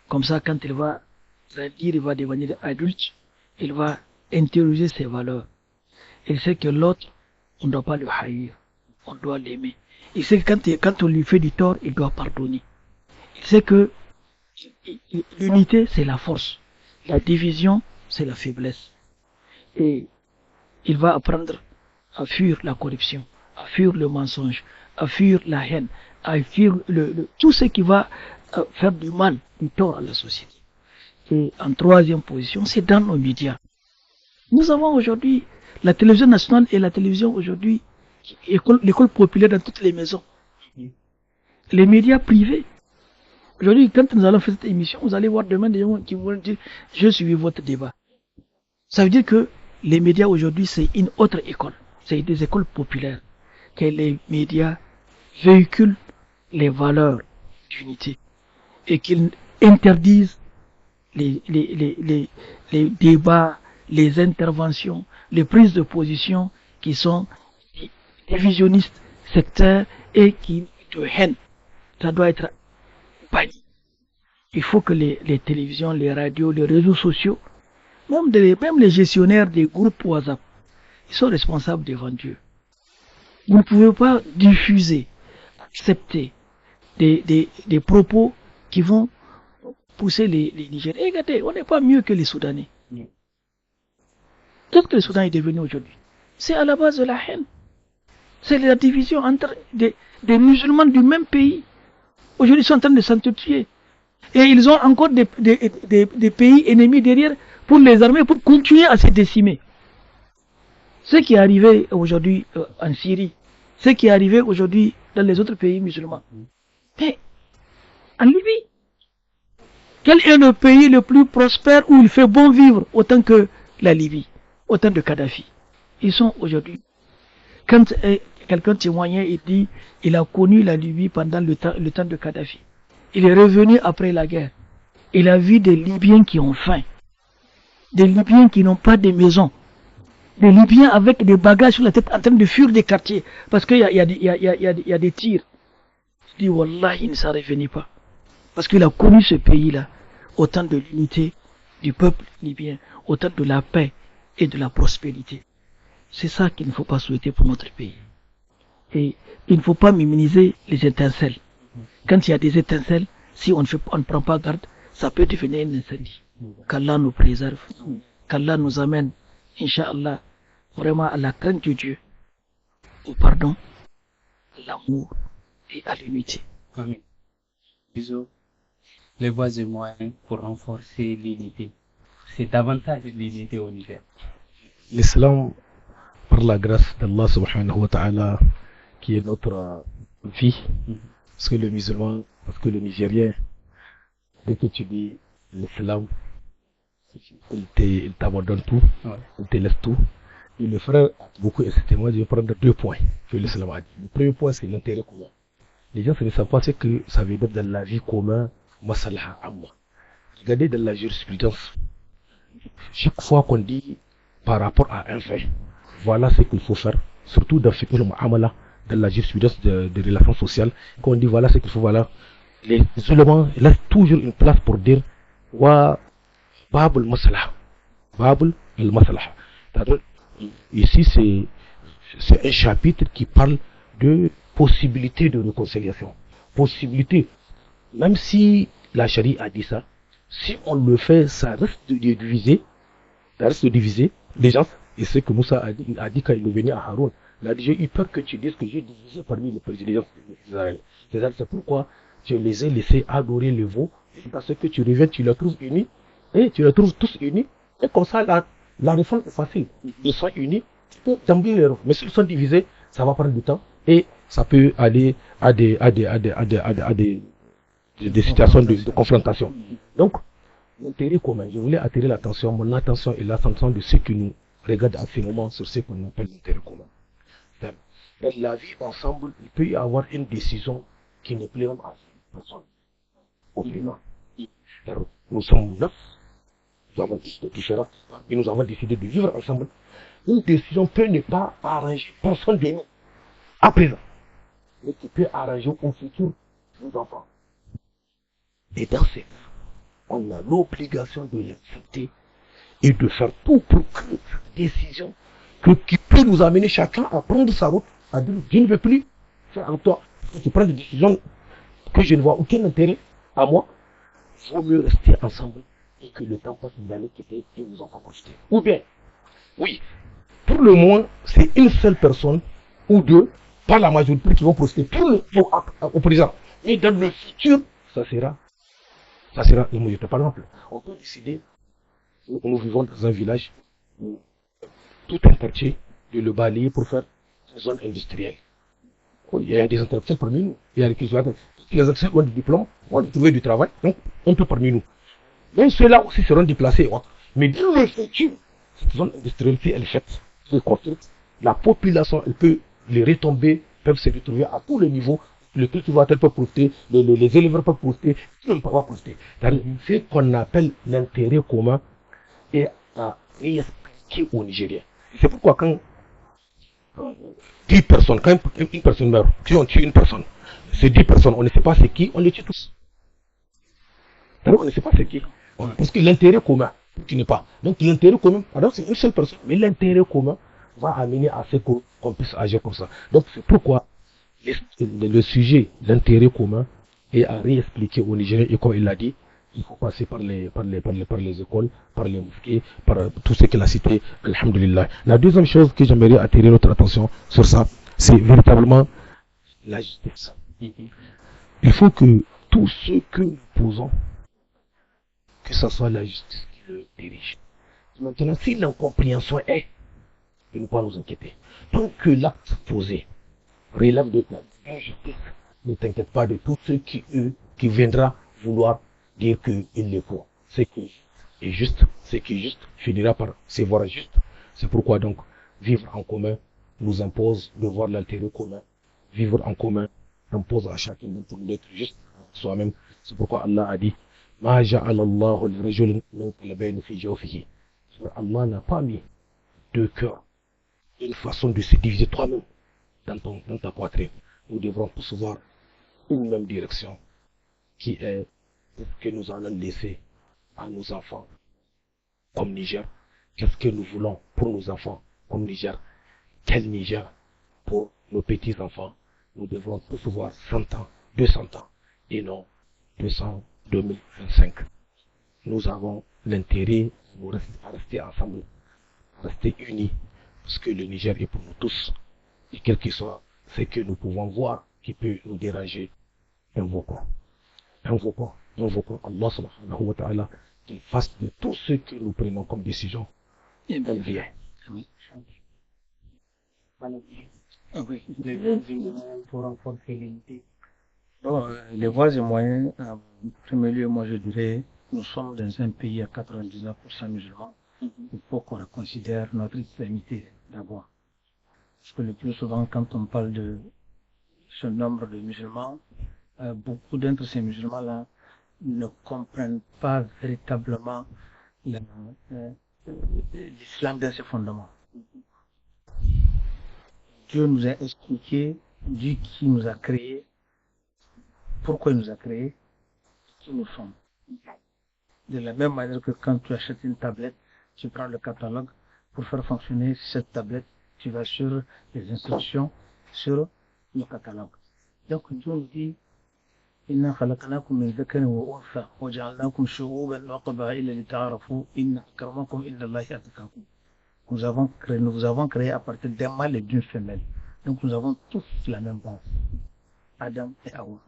Comme ça, quand il va grandir, il va devenir adulte, il va intérioriser ses valeurs. Il sait que l'autre, on ne doit pas le haïr, on doit l'aimer. Il sait que quand on lui fait du tort, il doit pardonner. Il sait que l'unité, c'est la force. La division, c'est la faiblesse. Et il va apprendre à fuir la corruption, à fuir le mensonge, à fuir la haine, à fuir tout ce qui va faire du mal, du tort à la société. Et en troisième position, c'est dans nos médias. Nous avons aujourd'hui la télévision nationale et la télévision aujourd'hui, l'école populaire dans toutes les maisons. Les médias privés. Aujourd'hui, quand nous allons faire cette émission, vous allez voir demain des gens qui vont dire « Je suis votre débat ». Ça veut dire que les médias aujourd'hui, c'est une autre école. C'est des écoles populaires. Que les médias véhiculent les valeurs d'unité et qu'ils interdisent les débats, les interventions, les prises de position qui sont divisionnistes, sectaires et qui de haine. Ça doit être banni. Il faut que les télévisions, les radios, les réseaux sociaux, même les gestionnaires des groupes WhatsApp, ils sont responsables devant Dieu. Vous ne pouvez pas diffuser, accepter des propos qui vont pousser les Nigériens. Regardez, on n'est pas mieux que les Soudanais. Qu'est-ce que le Soudan est devenu aujourd'hui? C'est à la base de la haine. C'est la division entre des musulmans du même pays. Aujourd'hui, ils sont en train de s'entretuer. Et ils ont encore des pays ennemis derrière pour les armer, pour continuer à se décimer. Ce qui est arrivé aujourd'hui en Syrie, ce qui est arrivé aujourd'hui dans les autres pays musulmans. Mais en Libye, quel est le pays le plus prospère où il fait bon vivre autant que la Libye, autant de Kadhafi? Ils sont aujourd'hui. Quand quelqu'un témoignait, il dit il a connu la Libye pendant le temps de Kadhafi. Il est revenu après la guerre. Il a vu des Libyens qui ont faim, des Libyens qui n'ont pas de maison, des Libyens avec des bagages sur la tête en train de fuir des quartiers parce qu'il y a des tirs. Je dis wallah, il ne s'en revenait pas. Parce qu'il a connu ce pays-là, autant de l'unité du peuple libyen, autant de la paix et de la prospérité. C'est ça qu'il ne faut pas souhaiter pour notre pays. Et il ne faut pas minimiser les étincelles. Quand il y a des étincelles, si on ne prend pas garde, ça peut devenir un incendie. Qu'Allah nous préserve, qu'Allah nous amène, Inch'Allah, vraiment à la crainte de Dieu, au pardon, à l'amour et à l'unité. Amen. Bisous. Les voies et moyens pour renforcer l'unité. C'est davantage l'unité au Niger. L'islam, par la grâce d'Allah subhanahu wa ta'ala, qui est notre vie, parce que le musulman, parce que le Nigérien, dès que tu dis l'islam, il t'abandonne tout, il te laisse tout. Et le frère a beaucoup insisté. Moi, je vais prendre 2 points que l'islam a dit. Le premier point, c'est l'intérêt commun. Les gens ne savent pas ce que ça veut dire dans la vie commune, masalah amma. Regardez dans la jurisprudence. Chaque fois qu'on dit par rapport à un fait, voilà ce qu'il faut faire, surtout dans fiqh al-mu'amala, dans la jurisprudence de relations sociales, quand on dit voilà ce qu'il faut, voilà, les éléments laissent toujours une place pour dire wa bab al-masalah. Bab al-masalah. Ici, c'est un chapitre qui parle de possibilité de réconciliation. Possibilité. Même si la charia a dit ça, si on le fait, ça risque de diviser. Ça risque de diviser les gens. Et ce que Moussa a dit quand il est venu à Haroun. Il a dit, j'ai eu peur que tu dises que j'ai divisé parmi les présidents d'Israël. C'est pourquoi je les ai laissés adorer le veau. Parce que tu reviens, tu les trouves unis. Et tu les trouves tous unis. Et comme ça, la réforme est facile. Ils sont unis. Tu peux t'embrouiller les Mais s'ils sont divisés, ça va prendre du temps. Et ça peut aller à des situations de confrontation. Donc, l'intérêt commun, je voulais attirer l'attention, mon attention et l'attention de ceux qui nous regardent à ce moment sur ce qu'on appelle l'intérêt commun. Dans la vie ensemble, il peut y avoir une décision qui ne plaît pas à personne. Aucunement. Nous sommes 9, nous avons des différents, et nous avons décidé de vivre ensemble. Une décision peut ne pas arranger personne de nous, à présent, mais qui peut arranger au futur nos enfants. Et dans ces cas, on a l'obligation de l'accepter et de faire tout pour que cette décision qui peut nous amener chacun à prendre sa route, à dire je ne veux plus faire avec toi, tu prends des décisions que je ne vois aucun intérêt à moi, il vaut mieux rester ensemble et que le temps passe, vous allez quitter et vous en profiter. Ou bien, oui, pour le moins, c'est une seule personne ou deux, pas la majorité, qui vont procéder au présent. Mais dans le futur, ça sera la majorité. Par exemple, on peut décider, nous vivons dans un village, où tout un quartier, de le balayer pour faire une zone industrielle. Il y a des intellectuels parmi nous. Il y a des cultivateurs. Les intellectuels ont des diplômes, ont trouvé du travail, donc on peut parmi nous. Mais ceux-là aussi seront déplacés. Mais dans le futur, cette zone industrielle, si elle est faite, se construite, la population, elle peut les retomber, peuvent se retrouver à tous les niveaux. Le cultivateur peut profiter, les éleveurs peuvent profiter, tout le monde peut pas profiter. C'est ce qu'on appelle l'intérêt commun et à réexpliquer aux Nigériens. C'est pourquoi quand 10 personnes, quand une personne meurt, si on tue une personne, ces 10 personnes, on ne sait pas c'est qui, on les tue tous. On ne sait pas c'est qui. Parce que l'intérêt commun, tu n'es pas. Donc l'intérêt commun, alors c'est une seule personne, mais l'intérêt commun va amener à ce qu'on puisse agir comme ça. Donc c'est pourquoi le sujet, l'intérêt commun, est à réexpliquer aux Nigériens, et comme il l'a dit, il faut passer par les écoles, par les mosquées, par tout ce qu'il a cité, alhamdulillah. La deuxième chose que j'aimerais attirer notre attention sur ça, c'est véritablement la justice. Il faut que tout ce que nous posons, que ce soit la justice qui le dirige. Maintenant, si l'incompréhension est, de ne pas nous inquiéter. Tant que l'acte posé relève de la justice, ne t'inquiète pas de tout ce qui viendra vouloir dire qu'il est faux. Ce qui est juste, finira par se voir juste. C'est pourquoi donc, vivre en commun nous impose de voir l'intérêt commun. Vivre en commun impose à chacun d'entre nous d'être juste soi-même. C'est pourquoi Allah a dit, Ma ja'ala Allahu li rajulin min qalbayni fi jawfihi. Allah n'a pas mis deux cœurs, une façon de se diviser toi-même dans ta poitrine. Nous devrons tous voir une même direction qui est ce que nous allons laisser à nos enfants comme Niger. Qu'est-ce que nous voulons pour nos enfants comme Niger? Quel Niger pour nos petits-enfants? Nous devrons tous voir 100 ans, 200 ans et non 2025. Nous avons l'intérêt à rester ensemble, à rester unis, parce que le Niger est pour nous tous. Et quel que soit ce que nous pouvons voir qui peut nous déranger, invoquons Allah subhanahu wa ta'ala qu'il fasse de tout ce que nous prenons comme décision un bien. Oui, pour renforcer l'unité. Bon, les voies et moyens, en premier lieu, moi je dirais, nous sommes dans un pays à 99% musulmans. Il faut qu'on considère notre islamité d'abord. Parce que le plus souvent, quand on parle de ce nombre de musulmans, beaucoup d'entre ces musulmans-là ne comprennent pas véritablement l'islam dans ses fondements. Dieu nous a expliqué, Dieu qui nous a créés, pourquoi il nous a créés, qui nous sommes. De la même manière que quand tu achètes une tablette, tu prends le catalogue, pour faire fonctionner cette tablette, tu vas sur les instructions, sur le catalogue. Donc Dieu nous dit, إنا خلقناكم من ذكر وأنثى وجعلناكم شعوبا وقبائل لتعارفوا إن أكرمكم عند الله أتقاكم. Nous avons créé à partir d'un mâle et d'une femelle. Donc nous avons tous la même base. Adam et Hawa.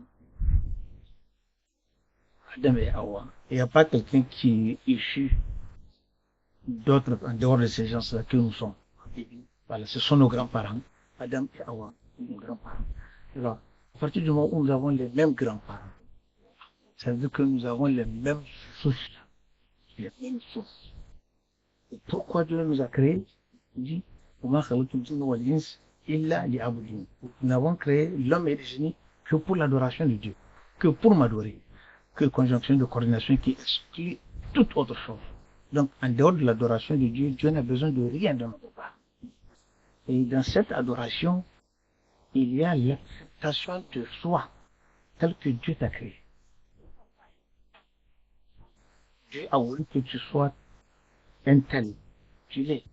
Adam et Hawa. Il n'y a pas quelqu'un qui est issu d'autres, en dehors de ces gens-là que nous sommes. Voilà, ce sont nos grands-parents. Adam et Hawa, nos grands-parents. Alors, à partir du moment où nous avons les mêmes grands-parents, ça veut dire que nous avons les mêmes sources. Les mêmes sources. Et pourquoi Dieu nous a créés? Il dit, nous n'avons créé l'homme et le génie que pour l'adoration de Dieu, que pour m'adorer, que conjonction de coordination qui exclut toute autre chose. Donc, en dehors de l'adoration de Dieu, Dieu n'a besoin de rien de notre part. Et dans cette adoration, il y a l'acceptation de soi, tel que Dieu t'a créé. Dieu a voulu que tu sois un tel. Tu l'es.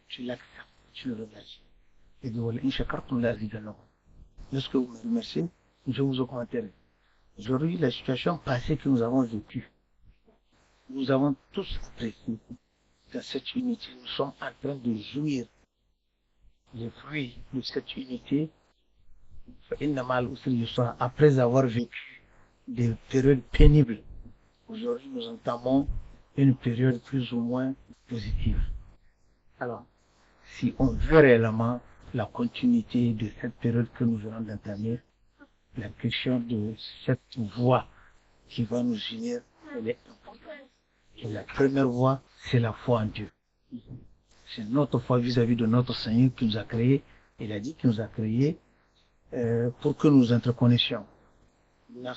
Tu l'acceptes. Tu le remercies. Et dit, voilà, inshakartum la azidanakum. Lorsque vous me remerciez, je vous augmenterai. Aujourd'hui, la situation passée que nous avons vécue, nous avons tous apprécié dans cette unité. Nous sommes en train de jouir les fruits de cette unité, après avoir vécu des périodes pénibles, aujourd'hui nous entamons une période plus ou moins positive. Alors, si on veut réellement la continuité de cette période que nous venons d'entamer, la question de cette voie qui va nous unir, elle est importante. Et la première voie, c'est la foi en Dieu. C'est notre foi vis-à-vis de notre Seigneur qui nous a créés. Il a dit qu'il nous a créés pour que nous interconnections. Il nous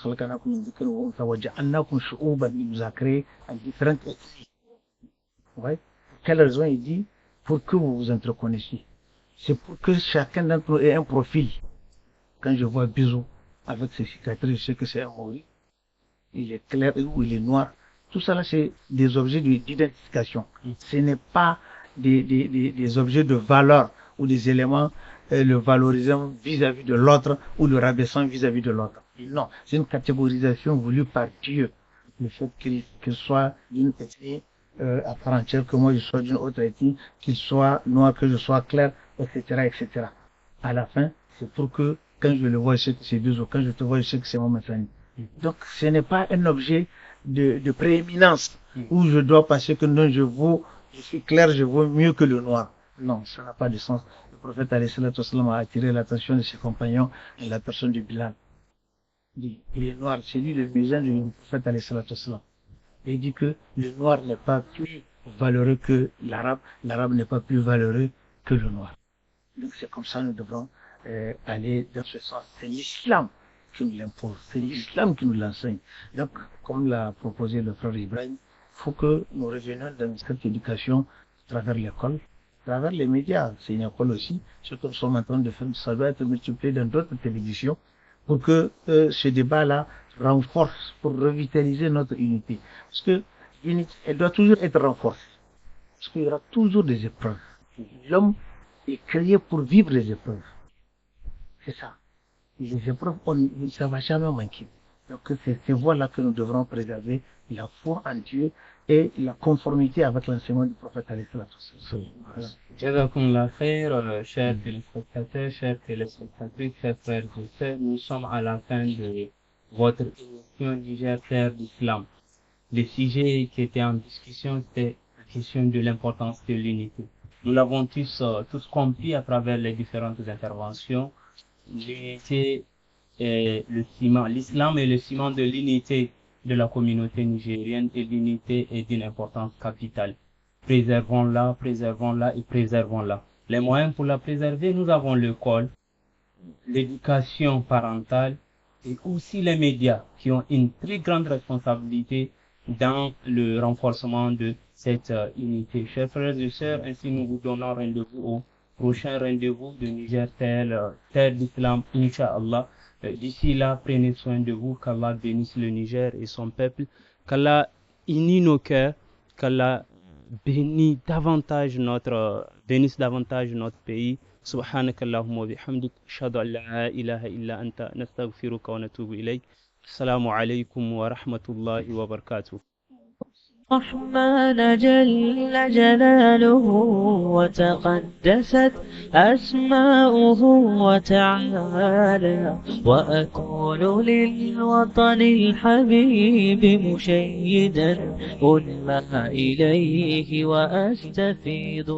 a créés en différentes ethnies. Ouais. Quelle raison il dit? Pour que vous vous interconnectiez. C'est pour que chacun d'entre nous ait un profil. Quand je vois Bisou avec ses cicatrices, je sais que c'est un Maori. Il est clair ou il est noir. Tout ça là, c'est des objets d'identification. Ce n'est pas des objets de valeur ou des éléments le valorisant vis-à-vis de l'autre ou le rabaissant vis-à-vis de l'autre. Non, c'est une catégorisation voulue par Dieu. Le fait qu'il soit d'une ethnie à part entière, que moi je sois d'une autre ethnie, qu'il soit noir, que je sois clair, etc., etc. À la fin, c'est pour que quand je le vois, je sais que c'est Bisou, quand je te vois, je sais que c'est mon médecin. Donc, ce n'est pas un objet de prééminence où je dois penser que non, je suis clair, je vaux mieux que le noir. Non, ça n'a pas de sens. Le prophète a attiré l'attention de ses compagnons et la personne du Bilal. Il est noir, c'est lui le musulman du prophète et il dit que le noir n'est pas plus valeureux que l'arabe n'est pas plus valeureux que le noir. Donc c'est comme ça que nous devrons aller dans ce sens. C'est l'islam qui nous l'impose, c'est l'islam qui nous l'enseigne. Donc, comme l'a proposé le frère Ibrahim, il faut que nous revenions dans cette éducation à travers l'école, à travers les médias. C'est une école aussi, ce que nous sommes en train de faire, ça doit être multiplié dans d'autres télévisions pour que ce débat-là renforce, pour revitaliser notre unité. Parce que l'unité, elle doit toujours être renforcée. Parce qu'il y aura toujours des épreuves. L'homme est créé pour vivre les épreuves. C'est ça. Les épreuves, ça ne va jamais manquer. Donc c'est ces voies-là que nous devrons préserver, la foi en Dieu et la conformité avec l'enseignement du prophète alayhi salatu wassalam. Jazakumullah khair, chers téléspectateurs, chères téléspectatrices, chers frères et sœurs, nous sommes à la fin de votre émission Niger, terre d'Islam. Le sujet qui était en discussion, c'était la question de l'importance de l'unité. Nous l'avons tous compris à travers les différentes interventions. L'unité est le ciment, l'islam est le ciment de l'unité de la communauté nigérienne et l'unité est d'une importance capitale. Préservons-la et préservons-la. Les moyens pour la préserver, nous avons l'école, l'éducation parentale et aussi les médias qui ont une très grande responsabilité dans le renforcement de cette unité. Chers frères et sœurs, ainsi nous vous donnons rendez-vous au prochain rendez-vous de Niger, terre d'Islam, Inch'Allah. D'ici là, prenez soin de vous, qu'Allah bénisse le Niger et son peuple, qu'Allah unisse nos cœurs, qu'Allah bénisse davantage notre pays. سبحانك اللهم وبحمدك أشهد أن لا إله إلا أنت نستغفرك ونتوب إليك السلام عليكم ورحمة الله وبركاته. الرحمن جل جلاله وتقدست أسماؤه وتعالى وأكون للوطن الحبيب مشيدا أنمى إليه وأستفيض